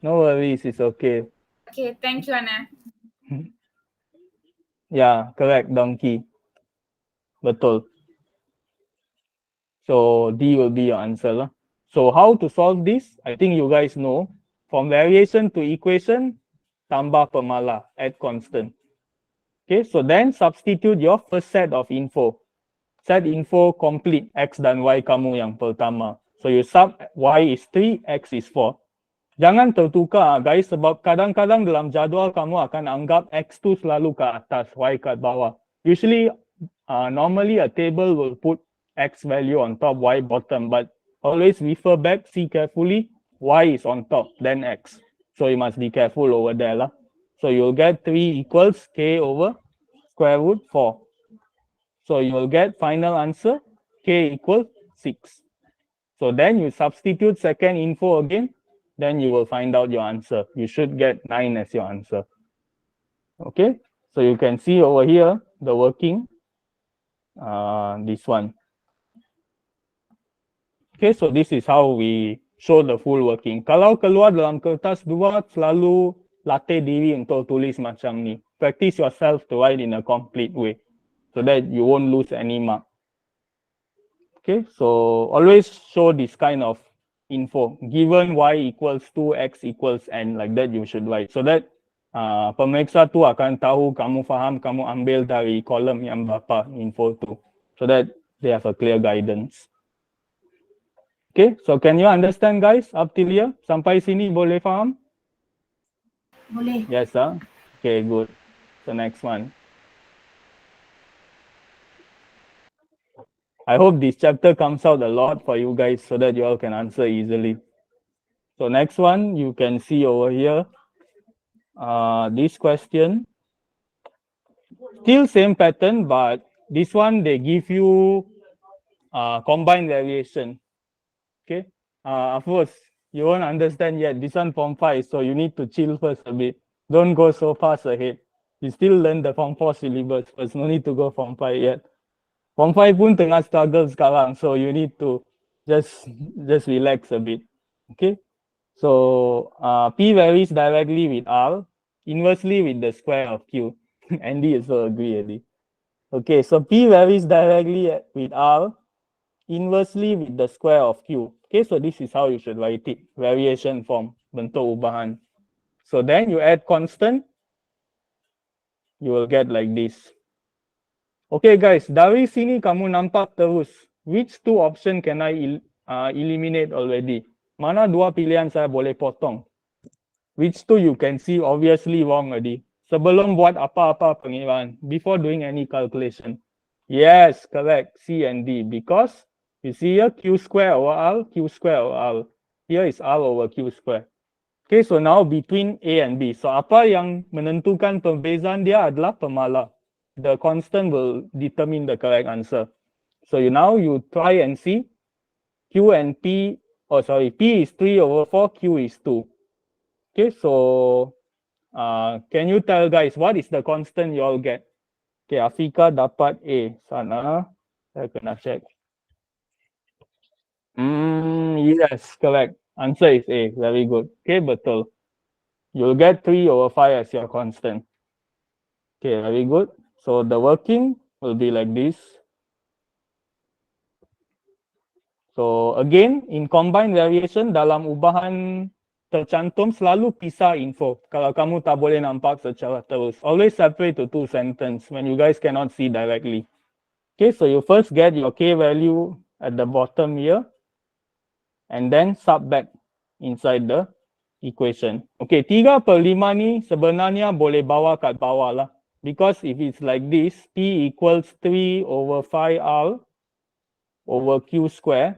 No worries, it's okay. Okay, thank you, Anna. Yeah, correct, donkey. Betul. So D will be your answer lah. So how to solve this? I think you guys know. From variation to equation, tambah pemala, add constant. Okay, so then substitute your first set of info. Set info complete X dan Y kamu yang pertama. So you sub Y is 3, X is 4. Jangan tertukar guys, sebab kadang-kadang dalam jadual kamu akan anggap X tu selalu ke atas, Y kat bawah. Usually, normally a table will put X value on top, Y bottom, but always refer back, see carefully, Y is on top, then X. So you must be careful over there lah. So you'll get 3 equals K over square root 4. So you will get final answer, K equals 6. So then you substitute second info again, then you will find out your answer. You should get 9 as your answer. Okay, so you can see over here, the working, this one. Okay, so this is how we show the full working. Kalau keluar dalam kertas 2, selalu latih diri untuk tulis macam ni. Practice yourself to write in a complete way, so that you won't lose any mark. Okay, so always show this kind of info. Given y equals 2, x equals n, like that you should write. So that pemeriksa tu akan tahu kamu faham, kamu ambil dari kolom yang berapa info tu. So that they have a clear guidance. Okay, so can you understand guys up till here? Sampai sini boleh faham? Boleh. Yes, sir. Okay, good. So next one. I hope this chapter comes out a lot for you guys so that you all can answer easily. So next one, you can see over here, this question. Still same pattern, but this one, they give you combined variation. Okay, of course, you won't understand yet. This one form 5, so you need to chill first a bit. Don't go so fast ahead. You still learn the form 4 syllabus first. No need to go form 5 yet. Form 5 pun tengah struggle sekarang, so you need to just relax a bit. Okay, so P varies directly with R, inversely with the square of Q. Andy also agree already. Okay, so P varies directly with R, inversely with the square of Q. Okay, so this is how you should write it, variation form, bentuk ubahan. So then you add constant, you will get like this. Okay guys, dari sini kamu nampak terus, which two option can I eliminate already? Mana dua pilihan saya boleh potong? Which two you can see obviously wrong already. Sebelum buat apa-apa pengiraan, before doing any calculation. Yes, correct, C and D, because you see here Q square over R, Q square over R. Here is R over Q square. Okay, so now between A and B. So apa yang menentukan perbezaan dia adalah pemala. The constant will determine the correct answer. So now you try and see Q and P, P is 3 over 4, Q is 2. Okay, so can you tell guys what is the constant you all get? Okay, Afika dapat A. Sana, saya kena check. Yes, correct. Answer is A. Very good. Okay, betul. You'll get 3 over 5 as your constant. Okay, very good. So the working will be like this. So again, in combined variation, dalam ubahan tercantum selalu pisah info. Kalau kamu tak boleh nampak secara terus. Always separate to 2 sentences when you guys cannot see directly. Okay, so you first get your K value at the bottom here. And then sub back inside the equation. Okay, 3/5 ni sebenarnya boleh bawa kat bawah lah. Because if it's like this, P equals 3 over 5R over Q square.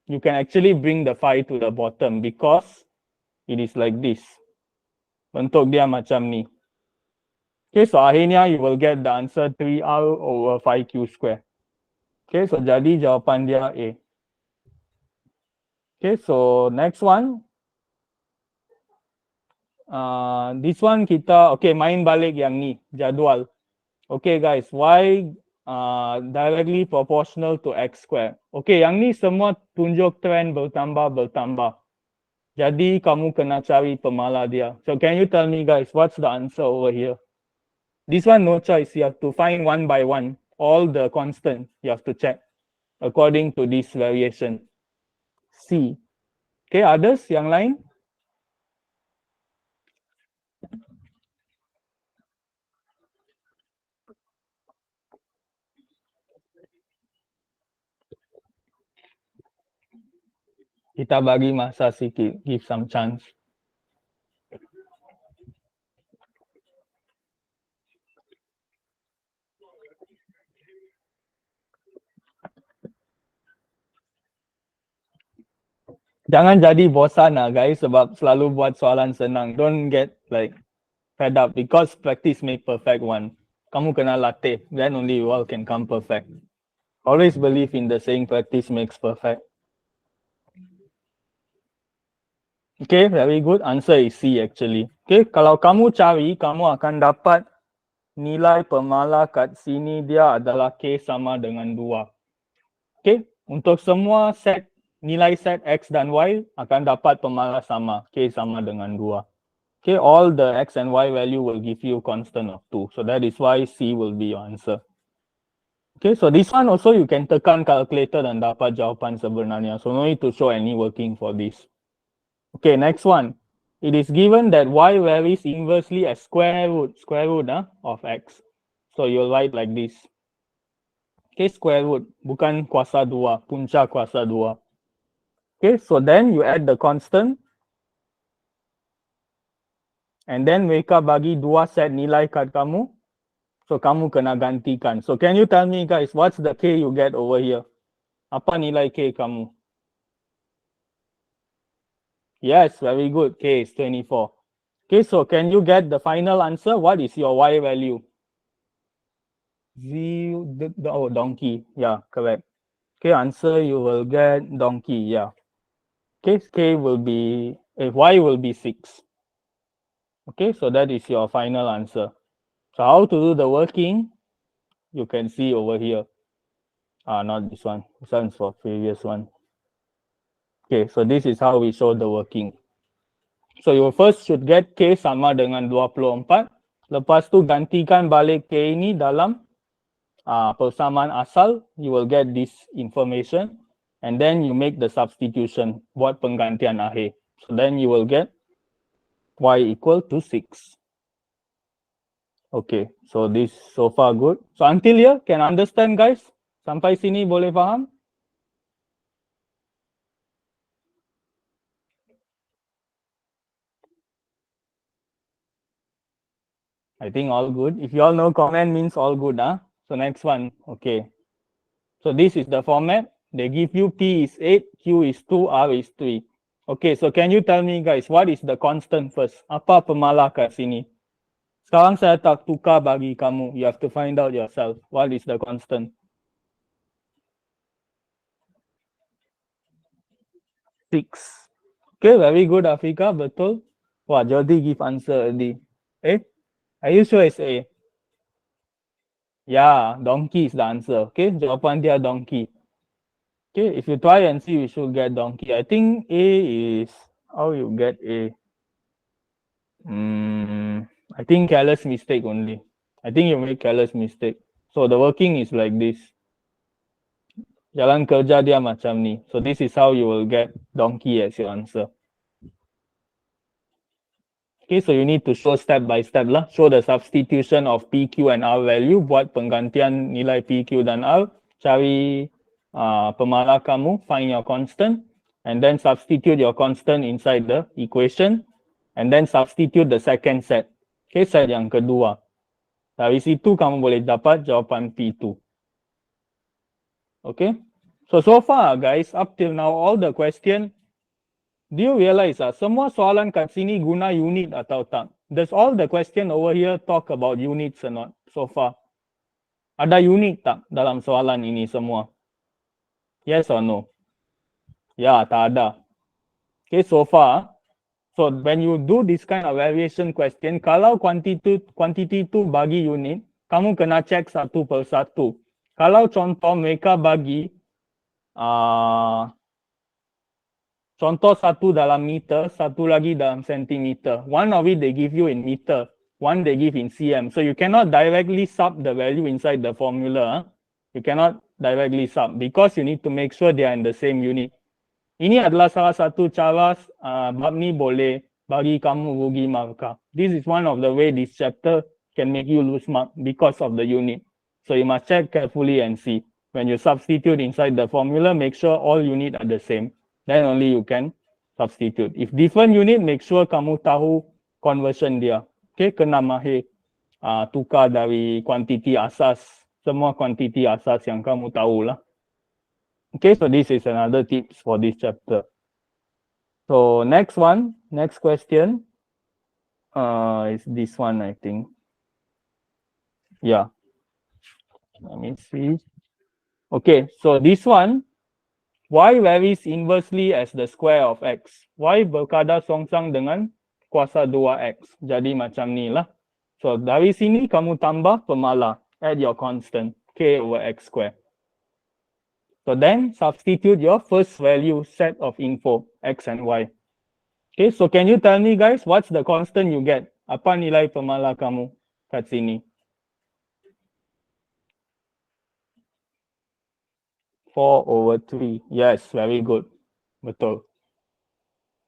you can actually bring the 5 to the bottom because it is like this. Bentuk dia macam ni. Okay, so akhirnya you will get the answer 3R over 5Q square. Okay, so jadi jawapan dia A. Okay, so next one. This one kita, okay, main balik yang ni, jadual. Okay guys, Y directly proportional to X square. Okay, yang ni semua tunjuk trend bertambah. Jadi kamu kena cari pemala dia. So can you tell me guys, what's the answer over here? This one no choice, you have to find one by one. All the constant you have to check according to this variation. C. Okay, others yang lain? Kita bagi masa sikit, give some chance. Jangan jadi bosan lah guys sebab selalu buat soalan senang. Don't get like fed up because practice make perfect one. Kamu kena latih, then only you all can come perfect. Always believe in the saying practice makes perfect. Okay, very good. Answer is C actually. Okay, kalau kamu cari, kamu akan dapat nilai pemala kat sini dia adalah K sama dengan 2. Okay, untuk semua set nilai set X dan Y akan dapat pemala sama, K sama dengan 2. Okay, all the X and Y value will give you constant of 2. So that is why C will be your answer. Okay, so this one also you can tekan calculator dan dapat jawapan sebenarnya. So no need to show any working for this. Okay, next one. It is given that Y varies inversely as square root of X. So you'll write like this. Okay, square root, bukan kuasa 2, punca kuasa 2. Okay, so then you add the constant. And then mereka bagi 2 set nilai kat kamu. So kamu kena gantikan. So can you tell me guys, what's the K you get over here? Apa nilai K kamu? Yes, very good. K is 24. Okay, so can you get the final answer? What is your Y value? Oh, donkey. Yeah, correct. Okay, answer you will get donkey. Yeah. Okay, K will be, Y will be 6. Okay, so that is your final answer. So how to do the working? You can see over here. Not this one. This one's for previous one. Okay, so this is how we show the working. So you first should get K sama dengan 24. Lepas tu gantikan balik K ini dalam persamaan asal. You will get this information. And then you make the substitution. Buat penggantian akhir. So then you will get Y equal to 6. Okay, so this so far good. So until here, can understand guys? Sampai sini boleh faham? I think all good. If you all know comment means all good, huh? So next one, okay. So this is the format. They give you P is 8, Q is 2, R is 3. Okay, so can you tell me guys, what is the constant first? Apa pemala kat sini? Sekarang saya tak tukar bagi kamu. You have to find out yourself. What is the constant? 6. Okay, very good Afrika, betul. Wah, Jody give answer already. Are you sure it's A? Yeah, donkey is the answer. Okay, jawapan dia donkey. Okay, if you try and see, you should get donkey. I think A is, how you get A? I think careless mistake only. I think you make careless mistake. So the working is like this. Jalan kerja dia macam ni. So this is how you will get donkey as your answer. Okay, so you need to show step by step lah. Show the substitution of P, Q and R value. Buat penggantian nilai P, Q dan R. Cari pemala kamu, find your constant. And then substitute your constant inside the equation. And then substitute the second set. Okay, set yang kedua. Dari situ kamu boleh dapat jawapan P2. Okay. So far guys, up till now all the question, do you realize semua soalan kat sini guna unit atau tak? Does all the question over here talk about units or not so far? Ada unit tak dalam soalan ini semua? Yes or no? Ya, tak ada. Okay, so far, so when you do this kind of variation question, kalau quantity tu bagi unit, kamu kena check satu per satu. Kalau contoh mereka bagi contoh satu dalam meter, satu lagi dalam centimeter. One of it they give you in meter, one they give in cm. So you cannot directly sub the value inside the formula. You cannot directly sub because you need to make sure they are in the same unit. Ini adalah salah satu cara bab ni boleh bagi kamu rugi markah. This is one of the way this chapter can make you lose mark because of the unit. So you must check carefully and see. When you substitute inside the formula, make sure all unit are the same. Then only you can substitute. If different unit, make sure kamu tahu conversion dia. Okay, kena mahir tukar dari kuantiti asas, semua kuantiti asas yang kamu tahu lah. Okay, so this is another tips for this chapter. So next question is this one, I think. Yeah. Let me see. Okay, so this one, y varies inversely as the square of x. Y berkadar songsang dengan kuasa 2x. Jadi macam ni lah. So dari sini kamu tambah pemala, add your constant, k over x square. So then substitute your first value set of info, x and y. Okay, so can you tell me guys, what's the constant you get? Apa nilai pemala kamu kat sini? 4/3. Yes, very good. Betul.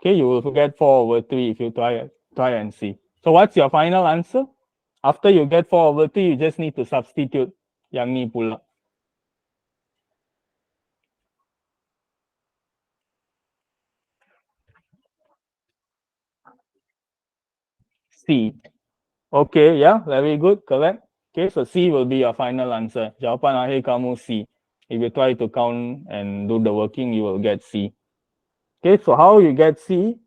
Okay, you will get 4/3 if you try and see. So what's your final answer? After you get 4/3, you just need to substitute yang ni pula. C. Okay, yeah, very good, correct. Okay, so C will be your final answer. Jawapan akhir kamu C. If you try to count and do the working, you will get C. Okay, so how you get C?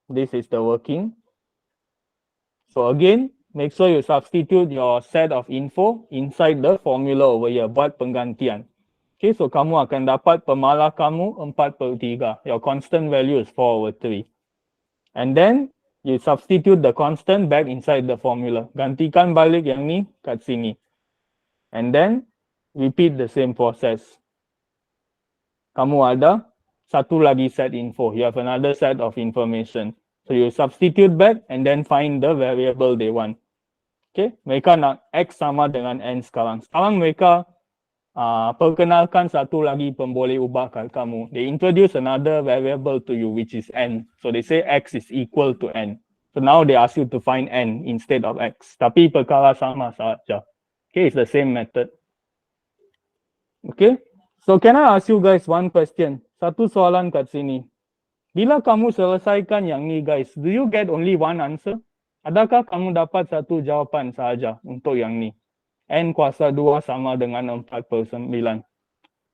This is the working. So again, make sure you substitute your set of info inside the formula over here. Buat penggantian. Okay, so kamu akan dapat pemala kamu 4/3. Your constant value is 4/3. And then you substitute the constant back inside the formula. Gantikan balik yang ni kat sini. And then repeat the same process. Kamu ada satu lagi set info. You have another set of information. So you substitute back and then find the variable they want. Okay, mereka nak X sama dengan N sekarang. Sekarang mereka perkenalkan satu lagi pemboleh ubah kat kamu. They introduce another variable to you, which is N. So they say X is equal to N. So now they ask you to find N instead of X. Tapi perkara sama saja. Okay, it's the same method. Okay, so can I ask you guys one question? Satu soalan kat sini. Bila kamu selesaikan yang ni guys, do you get only one answer? Adakah kamu dapat satu jawapan sahaja untuk yang ni? N kuasa 2 sama dengan 4/9.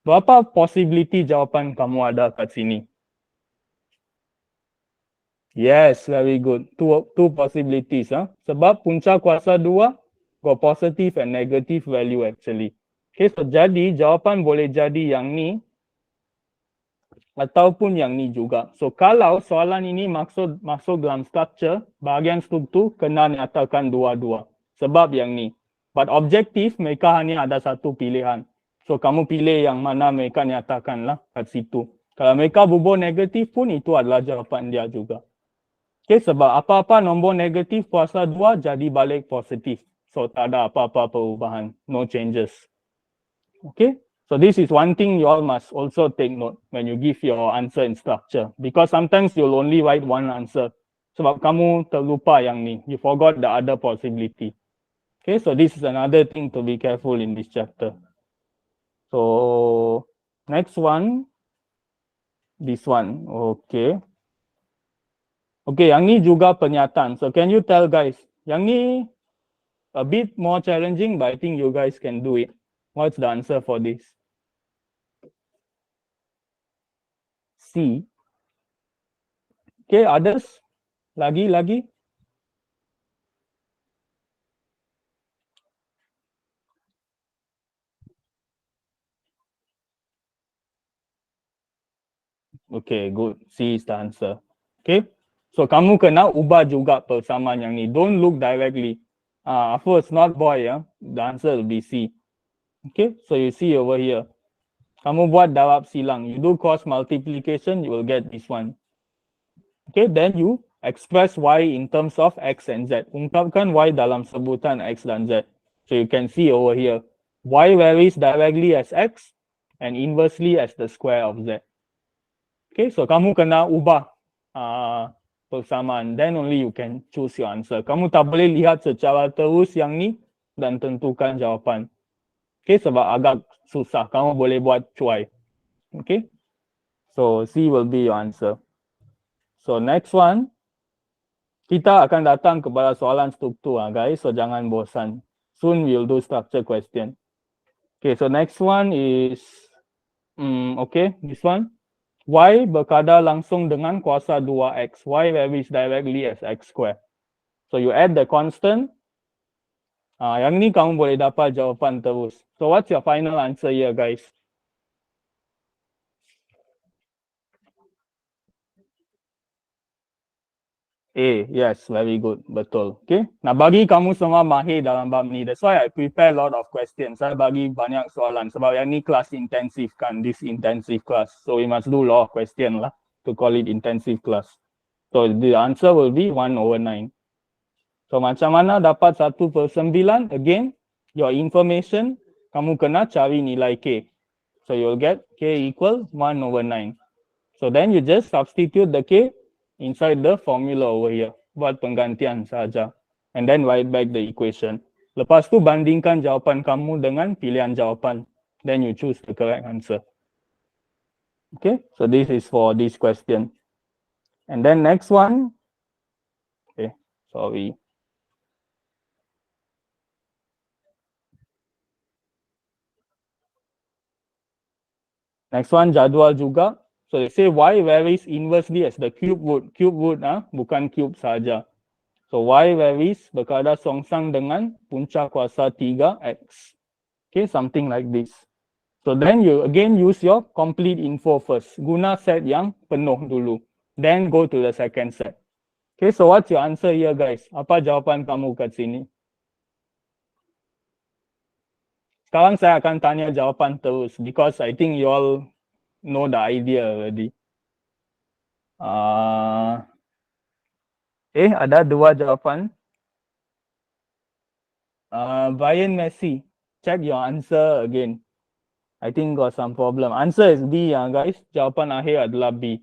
Berapa possibility jawapan kamu ada kat sini? Yes, very good. Two possibilities. Sebab punca kuasa 2 got positive and negative value actually. Okay, so jadi jawapan boleh jadi yang ni ataupun yang ni juga. So kalau soalan ini masuk dalam structure, bahagian struktur kena nyatakan dua-dua. Sebab yang ni. But objektif mereka hanya ada satu pilihan. So kamu pilih yang mana mereka nyatakan lah kat situ. Kalau mereka bubuh negatif pun itu adalah jawapan dia juga. Okay, sebab apa-apa nombor negatif kuasa 2 jadi balik positif. So tak ada apa-apa perubahan. No changes. Okay. So this is one thing you all must also take note when you give your answer in structure. Because sometimes you'll only write one answer. Sebab kamu terlupa yang ni. You forgot the other possibility. Okay, so this is another thing to be careful in this chapter. So next one, this one. Okay. Okay, yang ni juga pernyataan. So can you tell guys, yang ni a bit more challenging, but I think you guys can do it. What's the answer for this? C. Okay, others? Lagi? Okay, good. C is the answer. Okay, so kamu kena ubah juga persamaan yang ni. Don't look directly. Of course, not boy, yeah. The answer will be C. Okay, so you see over here. Kamu buat darab silang. You do cross multiplication, you will get this one. Okay, then you express Y in terms of X and Z. Ungkapkan Y dalam sebutan X dan Z. So you can see over here. Y varies directly as X and inversely as the square of Z. Okay, so kamu kena ubah persamaan. Then only you can choose your answer. Kamu tak boleh lihat secara terus yang ni dan tentukan jawapan. Okay, sebab agak susah. Kamu boleh buat cuai. Okay, so C will be your answer. So next one, kita akan datang kepada soalan struktur guys. So jangan bosan. Soon we'll do structure question. Okay, so next one is, okay, this one. Y berkadar langsung dengan kuasa 2x. Y varies directly as x square. So you add the constant. Yang ni kamu boleh dapat jawapan terus. So what's your final answer here guys? A, yes, very good, betul. Okay, nak bagi kamu semua mahir dalam bab ni. That's why I prepare a lot of questions. Saya bagi banyak soalan sebab yang ni kelas intensif kan, this intensive class. So we must do a lot of question lah to call it intensive class. So the answer will be 1/9. So macam mana dapat 1/9? Again, your information, kamu kena cari nilai K. So you'll get K equal 1/9. So then you just substitute the K inside the formula over here. Buat penggantian saja. And then write back the equation. Lepas tu bandingkan jawapan kamu dengan pilihan jawapan. Then you choose the correct answer. Okay, so this is for this question. And then next one. Okay, sorry. Next one, jadual juga. So they say Y varies inversely as the cube root. Cube root, bukan cube saja. So Y varies berkadar songsang dengan punca kuasa 3x. Okay, something like this. So then you again use your complete info first. Guna set yang penuh dulu. Then go to the second set. Okay, so what's your answer here guys? Apa jawapan kamu kat sini? Sekarang saya akan tanya jawapan terus because I think you all know the idea already. Ada dua jawapan. Brian Messi, check your answer again. I think got some problem. Answer is B guys. Jawapan akhir adalah B.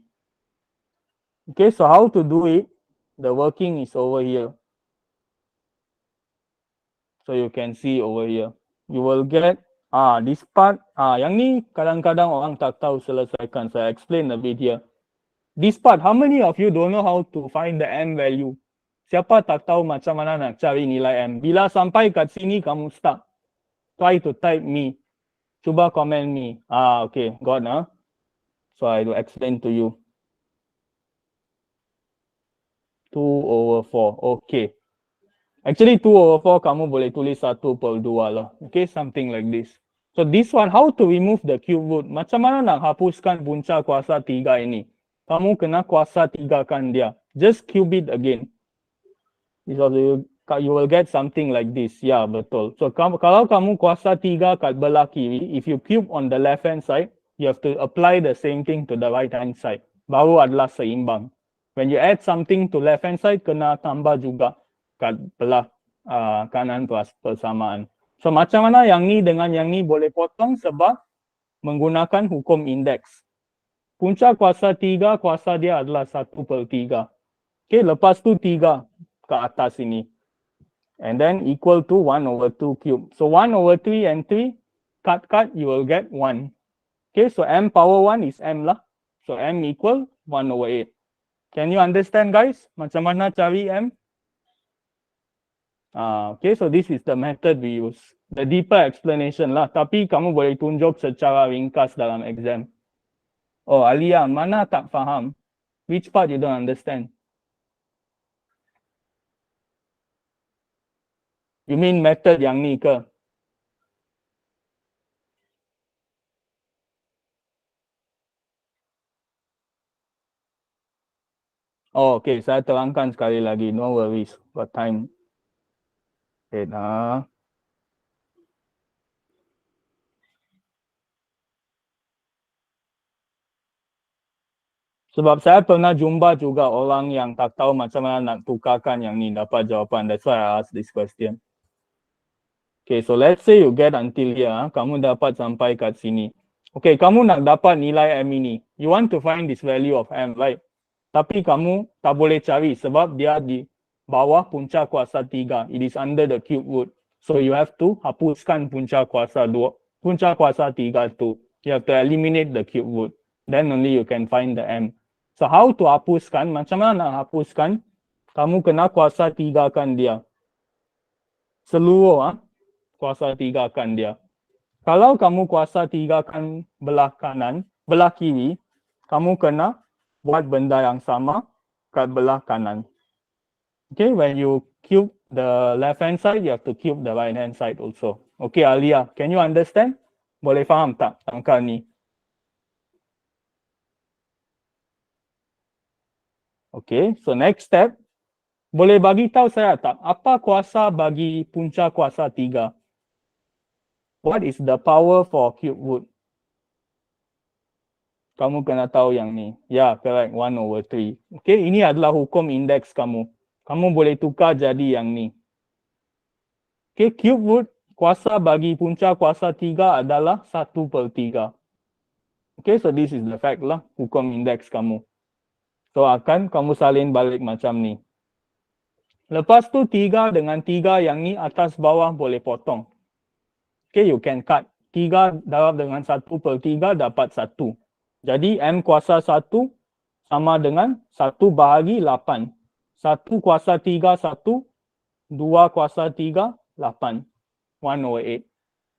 Okay, so how to do it? The working is over here. So you can see over here. You will get this part. Yang ni kadang-kadang orang tak tahu selesaikan. So I explain a bit here. This part, how many of you don't know how to find the M value? Siapa tak tahu macam mana nak cari nilai M? Bila sampai kat sini kamu stuck. Try to type me. Cuba komen me. Okay, got So I will explain to you. 2/4. Okay. Actually 2/4 kamu boleh tulis 1/2 lah. Okay, something like this. So this one, how to remove the cube root? Macam mana nak hapuskan punca kuasa 3 ini? Kamu kena kuasa 3 kan dia. Just cube it again. You will get something like this. Ya, betul. So kalau kamu kuasa 3 kat belah kiri, if you cube on the left hand side, you have to apply the same thing to the right hand side. Baru adalah seimbang. When you add something to left hand side, kena tambah juga kat belah kanan persamaan. So macam mana yang ni dengan yang ni boleh potong sebab menggunakan hukum indeks. Punca kuasa 3, kuasa dia adalah 1/3. Okay, lepas tu 3 ke atas ini. And then equal to 1/2 cube. So 1/3 and 3, cut, you will get 1. Okay, so M power 1 is M lah. So M equal 1/8. Can you understand guys? Macam mana cari M? Okay, so this is the method we use. The deeper explanation lah. Tapi kamu boleh tunjuk secara ringkas dalam exam. Oh, Alia, mana tak faham? Which part you don't understand? You mean method yang ni ke? Oh, okay. Saya terangkan sekali lagi. No worries. Got time. Wait, Sebab saya pernah jumpa juga orang yang tak tahu macam mana nak tukarkan yang ni dapat jawapan. That's why I asked this question. Okay, so let's say you get until here. Kamu dapat sampai kat sini. Okay, kamu nak dapat nilai M ini. You want to find this value of M, right? Tapi kamu tak boleh cari sebab dia di bawah punca kuasa 3. It is under the cube root. So you have to hapuskan punca kuasa 2. Punca kuasa 3 tu. You have to eliminate the cube root. Then only you can find the M. So how to hapuskan? Macam mana nak hapuskan? Kamu kena kuasa 3 kan dia. Seluruh kuasa 3 kan dia. Kalau kamu kuasa 3 kan belah kanan, belah kiri, kamu kena buat benda yang sama kat belah kanan. Okay, when you cube the left hand side, you have to cube the right hand side also. Okay, Alia, can you understand? Boleh faham tak angka ni? Okay, so next step, boleh bagi tahu saya tak, apa kuasa bagi punca kuasa 3? What is the power for cube root? Kamu kena tahu yang ni. Ya, correct. 1/3. Okay, ini adalah hukum indeks kamu. Kamu boleh tukar jadi yang ni. Okay, cube root kuasa bagi punca kuasa 3 adalah 1/3. Okay, so this is the fact lah, hukum indeks kamu. So akan kamu salin balik macam ni. Lepas tu 3 dengan 3 yang ni atas bawah boleh potong. Okay, you can cut. 3 darab dengan 1/3 dapat 1. Jadi M kuasa 1 sama dengan 1 bahagi 8. 1 kuasa 3 1, 2 kuasa 3 8. 1/8.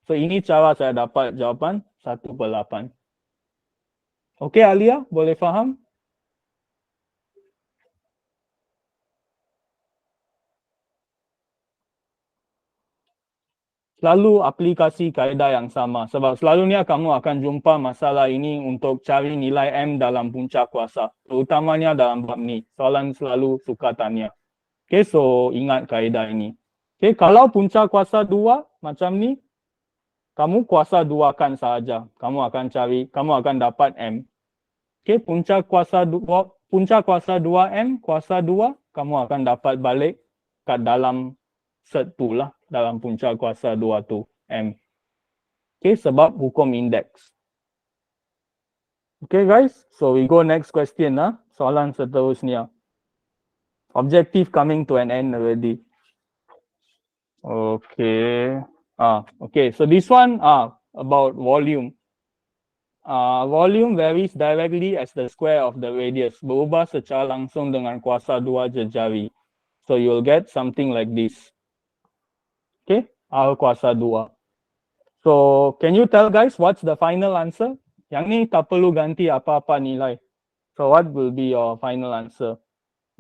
So ini cara saya dapat jawapan 1/8. Okay Alia, boleh faham? Selalu aplikasi kaedah yang sama. Sebab selalunya kamu akan jumpa masalah ini untuk cari nilai M dalam punca kuasa. Terutamanya dalam bab ni. Soalan selalu suka tanya. Okay, so ingat kaedah ini. Okay, kalau punca kuasa 2 macam ni, kamu kuasa 2 kan sahaja. Kamu akan dapat M. Okay, punca kuasa 2 M, kuasa 2, kamu akan dapat balik kat dalam set tu lah, dalam punca kuasa 2 tu, M. Okay, sebab hukum indeks. Okay guys, so we go next question lah. Soalan seterusnya. Objective coming to an end already. Okay. Okay, so this one about volume. Volume varies directly as the square of the radius. Berubah secara langsung dengan kuasa 2 jari. So you'll get something like this. Okay, R kuasa 2. So can you tell guys what's the final answer? Yang ni tak perlu ganti apa-apa nilai. So what will be your final answer?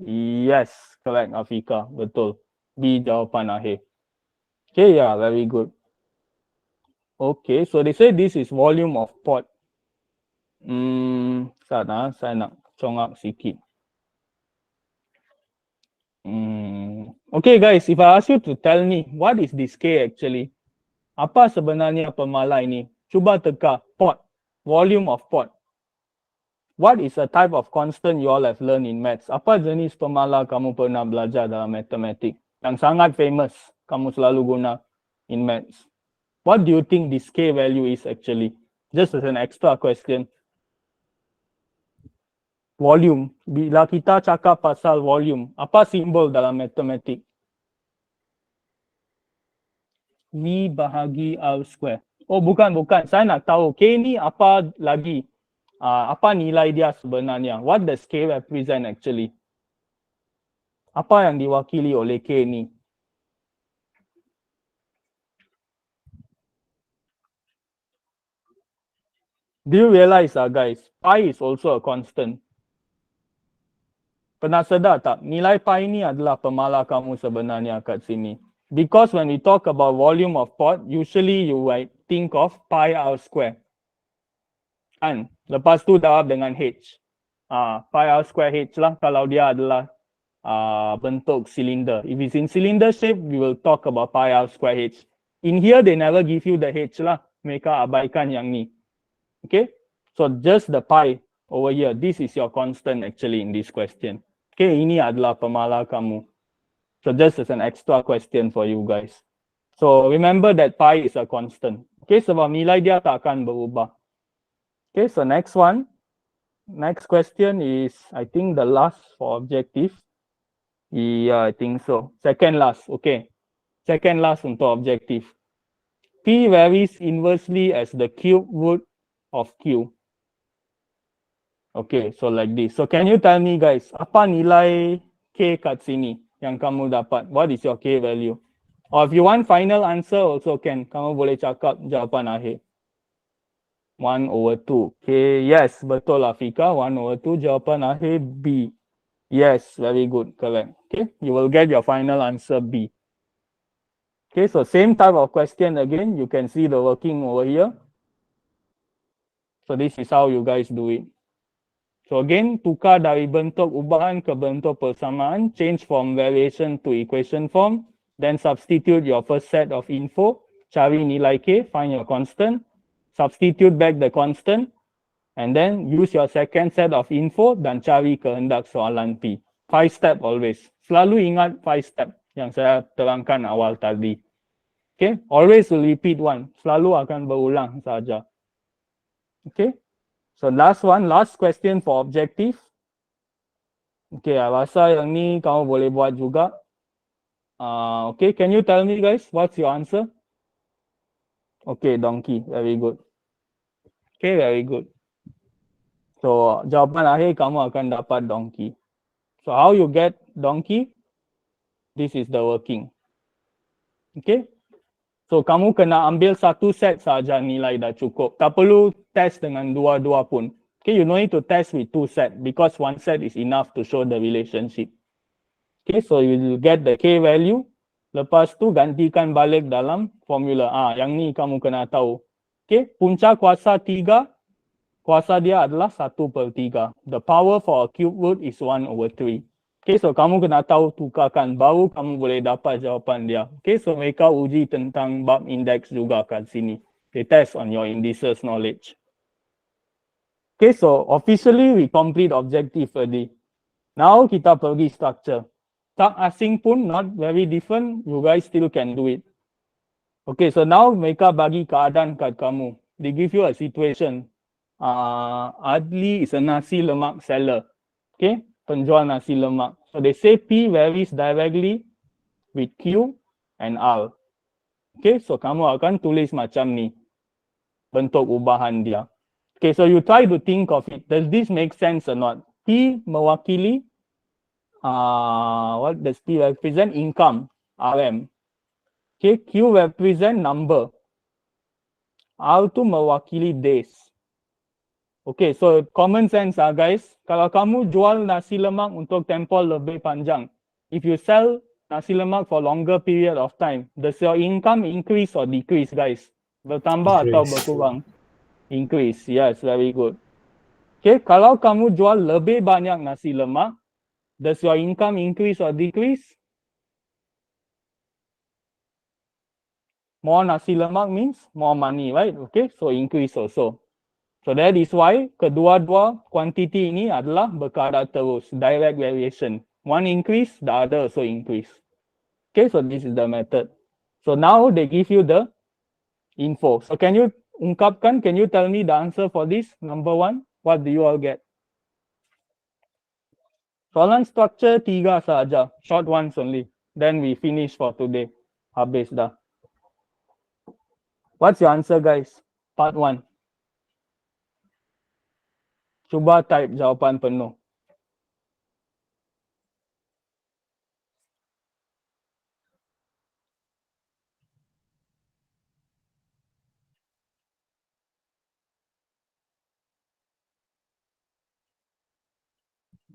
Yes, correct Afika, betul. B jawapan akhir. Okay, yeah, very good. Okay, so they say this is volume of pot. Saya nak congak sikit. Okay guys, if I ask you to tell me what is this K actually? Apa sebenarnya pemalai ni? Cuba teka pot, volume of pot. What is a type of constant you all have learned in maths? Apa jenis pemala kamu pernah belajar dalam matematik yang sangat famous kamu selalu guna in maths? What do you think this K value is actually? Just as an extra question. Volume. Bila kita cakap pasal volume, apa simbol dalam matematik? V bahagi R square. Oh bukan. Saya nak tahu K ni apa lagi? Apa nilai dia sebenarnya? What does K represent actually? Apa yang diwakili oleh K ni? Do you realize, guys, pi is also a constant? Pernah sedar tak? Nilai pi ni adalah pemalar kamu sebenarnya kat sini. Because when we talk about volume of pot, usually you might think of pi r square. Kan? Lepas tu darab dengan h. Pi r square h lah kalau dia adalah bentuk cylinder. If it's in cylinder shape, we will talk about pi r square h. In here, they never give you the h lah. Mereka abaikan yang ni. Okay? So just the pi over here. This is your constant actually in this question. Okay, ini adalah pemalar kamu. So just as an extra question for you guys. So remember that pi is a constant. Okay, sebab nilai dia tak akan berubah. Okay, so next one. Next question is, I think the last for objective. Yeah, I think so. Second last, okay. Second last untuk objective. P varies inversely as the cube root of Q. Okay, so like this. So can you tell me guys, apa nilai K kat sini yang kamu dapat? What is your K value? Or if you want final answer also can. Kamu boleh cakap jawapan akhir. 1/2. Okay, yes, betul lah Fika. 1/2 jawapan akhir B. Yes, very good, correct. Okay, you will get your final answer B. Okay, so same type of question again. You can see the working over here. So this is how you guys do it. So again, tukar dari bentuk ubahan ke bentuk persamaan, change from variation to equation form, then substitute your first set of info, cari nilai K, find your constant, substitute back the constant, and then use your second set of info dan cari kehendak soalan P. 5 step always. Selalu ingat 5 step yang saya terangkan awal tadi. Okay, always will repeat one. Selalu akan berulang saja. Okay. So last one, last question for objective. Okay, rasa yang ni kamu boleh buat juga. Okay, can you tell me guys, what's your answer? Okay, donkey, very good. Okay, very good. So jawapan akhir kamu akan dapat donkey. So how you get donkey? This is the working. Okay. So kamu kena ambil satu set saja nilai dah cukup. Tak perlu test dengan dua-dua pun. Okay, you no need to test with 2 set because 1 set is enough to show the relationship. Okay, so you will get the K value. Lepas tu gantikan balik dalam formula. Yang ni kamu kena tahu. Okay, punca kuasa 3, kuasa dia adalah 1/3. The power for a cube root is 1/3. Okay, so kamu kena tahu tukarkan, baru kamu boleh dapat jawapan dia. Okay, so mereka uji tentang bab index juga kat sini. They test on your indices knowledge. Okay, so officially we complete objective already. Now kita pergi structure. Tak asing pun, not very different, you guys still can do it. Okay, so now mereka bagi keadaan kat kamu. They give you a situation. Adli is a nasi lemak seller. Okay, penjual nasi lemak. So they say P varies directly with Q and R. Okay, so kamu akan tulis macam ni. Bentuk ubahan dia. Okay, so you try to think of it. Does this make sense or not? P mewakili, what does P represent? Income, RM. Okay, Q represent number. R tu mewakili days. Okay, so common sense guys. Kalau kamu jual nasi lemak untuk tempoh lebih panjang, if you sell nasi lemak for longer period of time, does your income increase or decrease guys? Bertambah atau berkurang? Increase, yes, very good. Okay, kalau kamu jual lebih banyak nasi lemak, does your income increase or decrease? More nasi lemak means more money, right? Okay, so increase also. So that is why kedua-dua quantity ini adalah berkadar terus, direct variation. One increase, the other also increase. Okay, so this is the method. So now they give you the info. So can you ungkapkan, can you tell me the answer for this? Number 1, what do you all get? Soalan structure 3 saja, short ones only. Then we finish for today. Habis dah. What's your answer guys? Part 1. Cuba type jawapan penuh.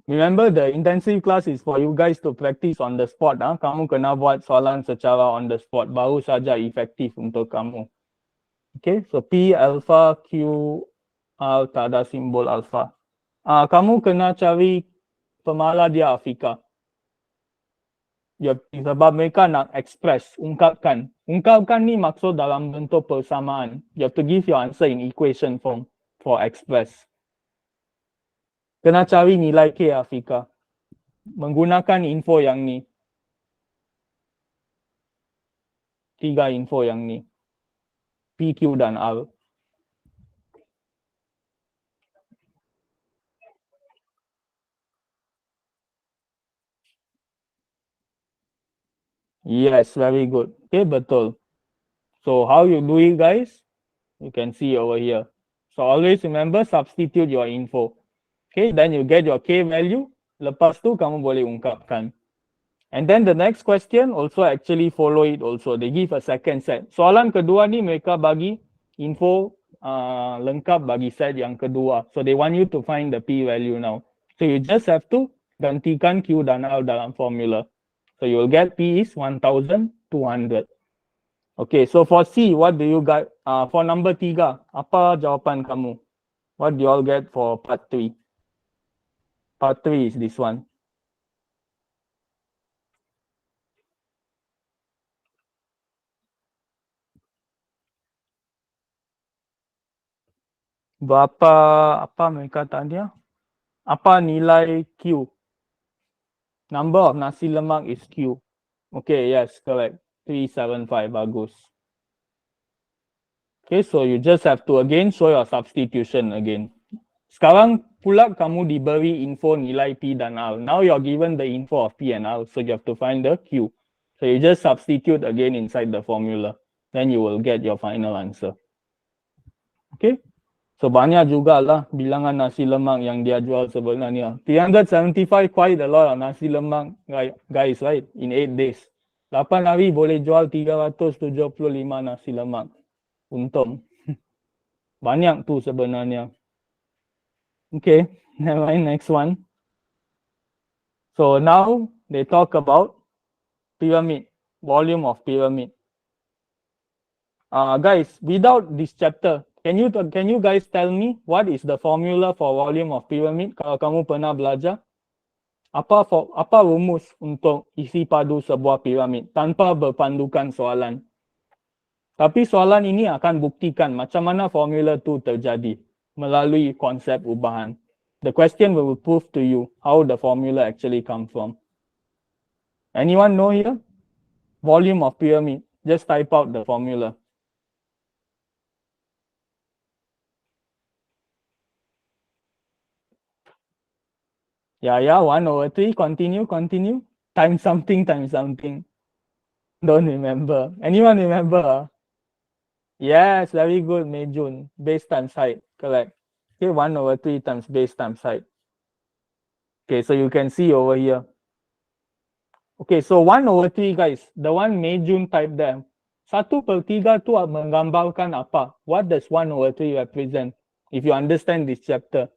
Remember, the intensive class is for you guys to practice on the spot. Kamu kena buat soalan secara on the spot. Baru saja efektif untuk kamu. Okay, so P, alpha, Q, R, tak ada simbol alpha. Kamu kena cari pemala dia, Afika. Sebab mereka nak express, ungkapkan. Ungkapkan ni maksud dalam bentuk persamaan. You have to give your answer in equation form for express. Kena cari nilai K, Afika. Menggunakan info yang ni. 3 info yang ni. P, Q dan R. Yes, very good. Okay, betul. So how you do it, guys? You can see over here. So always remember, substitute your info. Okay, then you get your K value. Lepas tu kamu boleh ungkapkan. And then the next question also actually follow it also. They give a second set. Soalan kedua ni mereka bagi info lengkap bagi set yang kedua. So they want you to find the P value now. So you just have to gantikan Q dan R dalam formula. So you will get P is 1200. Okay, so for C, what do you get? For number 3, apa jawapan kamu? What do you all get for part 3? Part 3 is this one. Apa mereka tanya? Apa nilai Q? Number of nasi lemak is Q. Okay, yes, correct. 375, bagus. Okay, so you just have to again show your substitution again. Sekarang pula kamu diberi info nilai P dan R. Now you're given the info of P and R, so you have to find the Q. So you just substitute again inside the formula. Then you will get your final answer. Okay. So banyak jugalah bilangan nasi lemak yang dia jual sebenarnya. 375 quite a lot of nasi lemak, guys, right? In 8 days. 8 hari boleh jual 375 nasi lemak. Untung. Banyak tu sebenarnya. Okay, next one. So now they talk about pyramid, volume of pyramid. Guys, without this chapter, can you guys tell me what is the formula for volume of pyramid? Kalau kamu pernah belajar, apa rumus untuk isi padu sebuah piramid tanpa berpandukan soalan? Tapi soalan ini akan buktikan macam mana formula tu terjadi melalui konsep ubahan. The question will prove to you how the formula actually comes from. Anyone know here? Volume of pyramid. Just type out the formula. Yeah, 1/3. Continue. Times something. Don't remember. Anyone remember? Yes, very good, Mei Jun. Base times height, correct. Okay, 1/3 times base times height. Okay, so you can see over here. Okay, so 1/3, guys. The one Mei Jun type there. 1/3 tu menggambarkan apa? What does 1/3 represent? If you understand this chapter.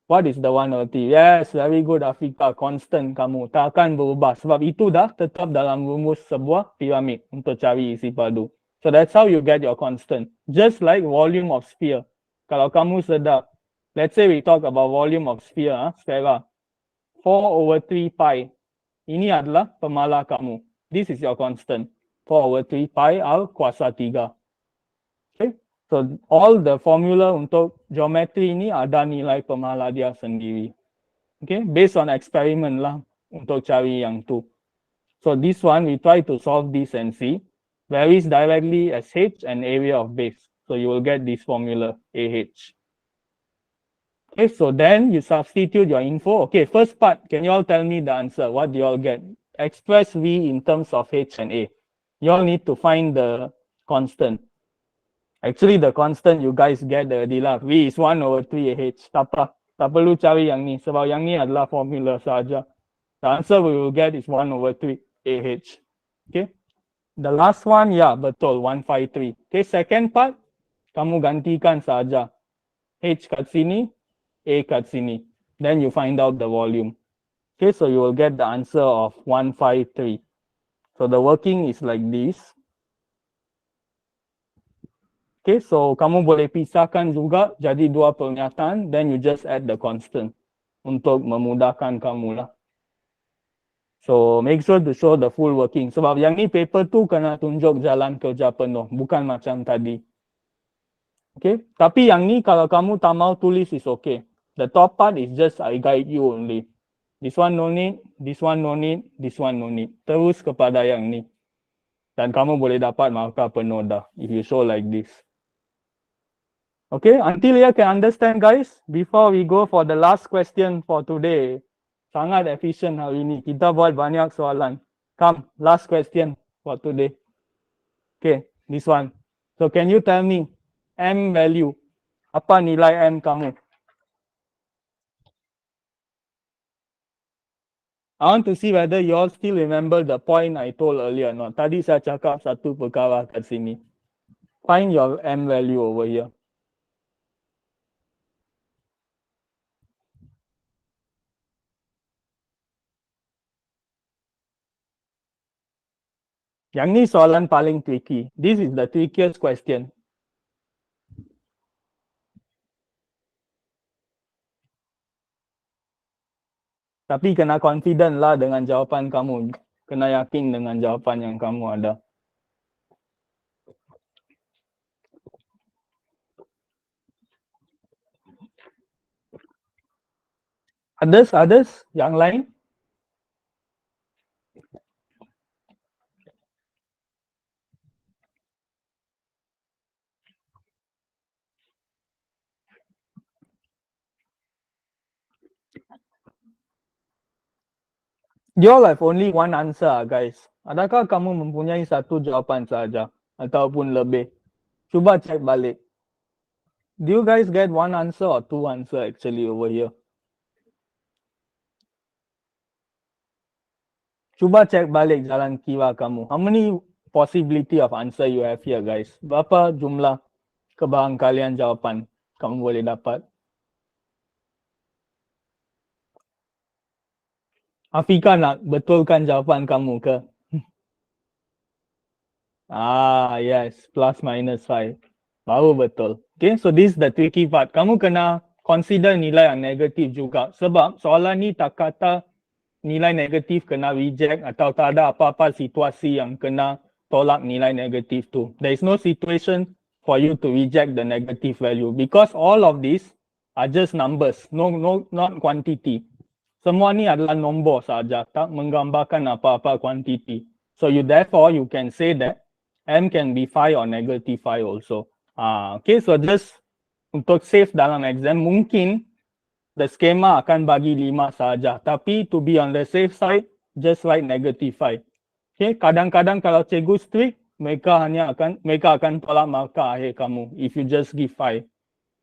What is the 1/3? Yes, very good, Afika. Constant kamu. Tak akan berubah. Sebab itu dah tetap dalam rumus sebuah piramid untuk cari isi padu. So that's how you get your constant. Just like volume of sphere. Kalau kamu sedar, let's say we talk about volume of sphere, sphera. 4/3 pi. Ini adalah pemala kamu. This is your constant. 4/3 pi R kuasa 3. Okay. So all the formula untuk geometry ini ada nilai pemala dia sendiri. Okay. Based on experiment lah untuk cari yang tu. So this one we try to solve this and see. Varies directly as H and area of base. So you will get this formula AH. Okay, so then you substitute your info. Okay, first part, can you all tell me the answer? What do you all get? Express V in terms of H and A. You all need to find the constant. Actually, the constant you guys get already lah. V is 1/3 AH. Tak perlu cari yang ni. Sebab yang ni adalah formula saja. The answer we will get is 1/3 AH. Okay. The last one, yeah, betul, 153. Okay, second part, kamu gantikan saja. H kat sini, A kat sini. Then you find out the volume. Okay, so you will get the answer of 153. So the working is like this. Okay, so kamu boleh pisahkan juga jadi dua pernyataan, then you just add the constant untuk memudahkan kamu lah. So make sure to show the full working. Sebab yang ni paper tu kena tunjuk jalan kerja penuh, bukan macam tadi. Okay, tapi yang ni kalau kamu tak mau tulis is okay. The top part is just I guide you only. This one no need, this one no need, this one no need. Terus kepada yang ni. Dan kamu boleh dapat markah penuh dah if you show like this. Okay, until you can understand guys, before we go for the last question for today. Sangat efficient hari ini. Kita buat banyak soalan. Come, last question for today. Okay, this one. So can you tell me M value? Apa nilai M kamu? I want to see whether you all still remember the point I told earlier or not. Tadi saya cakap satu perkara kat sini. Find your M value over here. Yang ni soalan paling tricky. This is the trickiest question. Tapi kena confident lah dengan jawapan kamu. Kena yakin dengan jawapan yang kamu ada. Others? Yang lain? You all have only one answer guys. Adakah kamu mempunyai satu jawapan saja ataupun lebih? Cuba cek balik. Do you guys get one answer or two answer actually over here? Cuba cek balik jalan kira kamu. How many possibility of answer you have here guys? Berapa jumlah kebarangkalian jawapan kamu boleh dapat? Afika nak betulkan jawapan kamu ke? Yes, plus minus 5. Baru betul. Okay, so this is the tricky part. Kamu kena consider nilai yang negatif juga. Sebab soalan ni tak kata nilai negatif kena reject atau tak ada apa-apa situasi yang kena tolak nilai negatif tu. There is no situation for you to reject the negative value because all of these are just numbers, not quantity. Semua ni adalah nombor saja, tak menggambarkan apa-apa quantity. So therefore you can say that M can be 5 or negative 5 also. Okay, so just untuk save dalam exam, mungkin the schema akan bagi 5 saja. Tapi to be on the safe side, just write negative 5. Okay, kadang-kadang kalau cikgu strict, mereka akan tolak markah akhir kamu if you just give 5.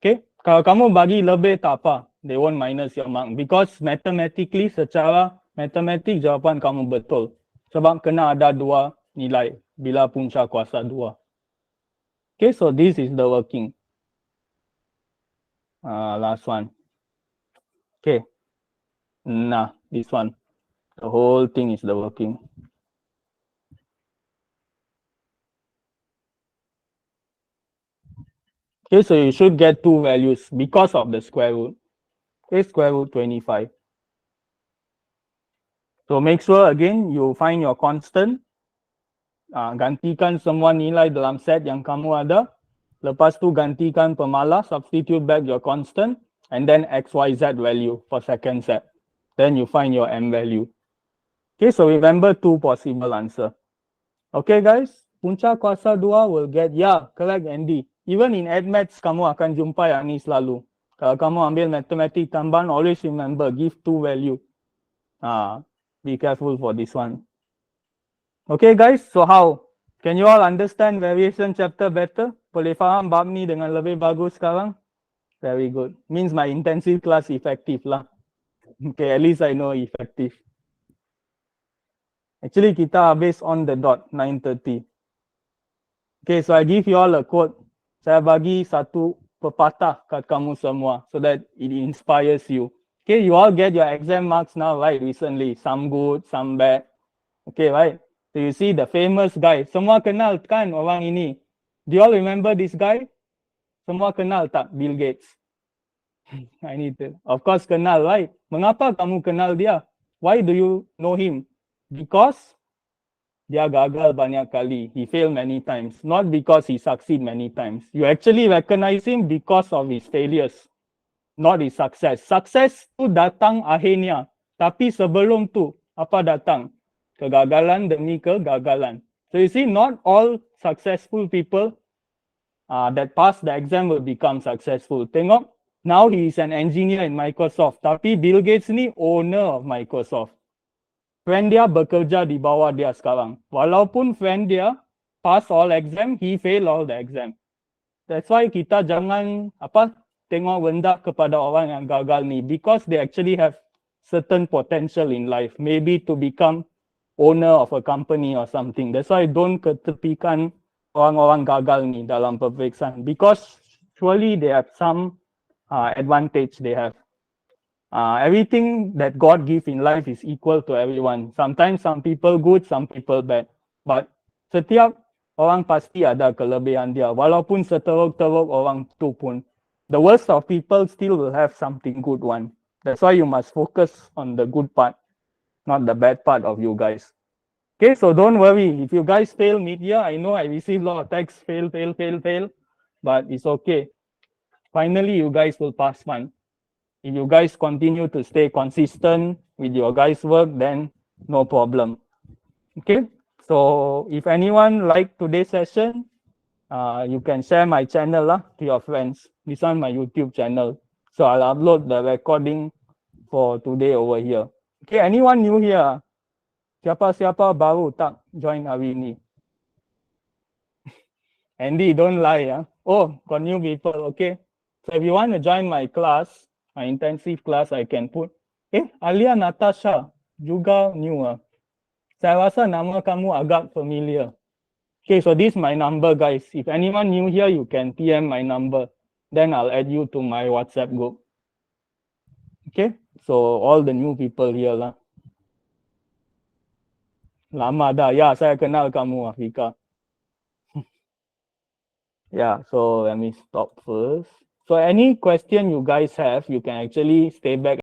Okay, kalau kamu bagi lebih tak apa. They won't minus your mark because mathematically secara matematik jawapan kamu betul. Sebab kena ada dua nilai bila punca kuasa 2. Okay, so this is the working. Last one. Okay. Nah, this one. The whole thing is the working. Okay, so you should get two values because of the square root. Okay, square root 25. So make sure again you find your constant. Gantikan semua nilai dalam set yang kamu ada. Lepas tu gantikan pemalas, substitute back your constant. And then XYZ value for second set. Then you find your M value. Okay, so remember two possible answer. Okay guys, punca kuasa 2 will get, correct Andy. Even in AdMaths kamu akan jumpa yang ni selalu. Kalau kamu ambil matematik tambahan, always remember, give two value. Be careful for this one. Okay guys, so how? Can you all understand variation chapter better? Boleh faham bab ni dengan lebih bagus sekarang? Very good. Means my intensive class effective lah. Okay, at least I know effective. Actually, kita habis on the dot, 9:30. Okay, so I give you all a quote. Saya bagi satu pepatah kat kamu semua so that it inspires you. Okay, you all get your exam marks now, right? Recently, some good, some bad. Okay, right? So you see the famous guy. Semua kenal kan orang ini? Do you all remember this guy? Semua kenal tak Bill Gates? I need to. Of course kenal, right? Mengapa kamu kenal dia? Why do you know him? Because dia gagal banyak kali. He failed many times. Not because he succeed many times. You actually recognize him because of his failures. Not his success. Success tu datang akhirnya. Tapi sebelum tu, apa datang? Kegagalan demi kegagalan. So you see, not all successful people that pass the exam will become successful. Tengok, now he is an engineer in Microsoft. Tapi Bill Gates ni owner of Microsoft. Friend dia bekerja di bawah dia sekarang. Walaupun friend dia pass all exam, he fail all the exam. That's why kita jangan tengok rendah kepada orang yang gagal ni, because they actually have certain potential in life, maybe to become owner of a company or something. That's why don't ketepikan orang-orang gagal ni dalam peperiksaan, because surely they have some advantage they have. Everything that God gives in life is equal to everyone. Sometimes some people good, some people bad. But setiap orang pasti ada kelebihan dia. Walaupun seteruk-teruk orang tu pun, the worst of people still will have something good one. That's why you must focus on the good part, not the bad part of you guys. Okay, so don't worry. If you guys fail mid-year, I know I receive a lot of texts, fail, but it's okay. Finally, you guys will pass one. If you guys continue to stay consistent with your guys' work, then no problem. Okay, so if anyone like today's session, you can share my channel to your friends. This one my YouTube channel. So I'll upload the recording for today over here. Okay, anyone new here? Siapa-siapa baru tak join hari ini? Andy, don't lie. Oh, got new people, okay. So if you want to join my class, my intensive class, I can put, Alia Natasha, juga new. Saya rasa nama kamu agak familiar. Okay, so this is my number, guys. If anyone new here, you can PM my number. Then I'll add you to my WhatsApp group. Okay, so all the new people here lah. Lama dah. Ya, saya kenal kamu, Afika. Yeah, so let me stop first. So any question you guys have, you can actually stay back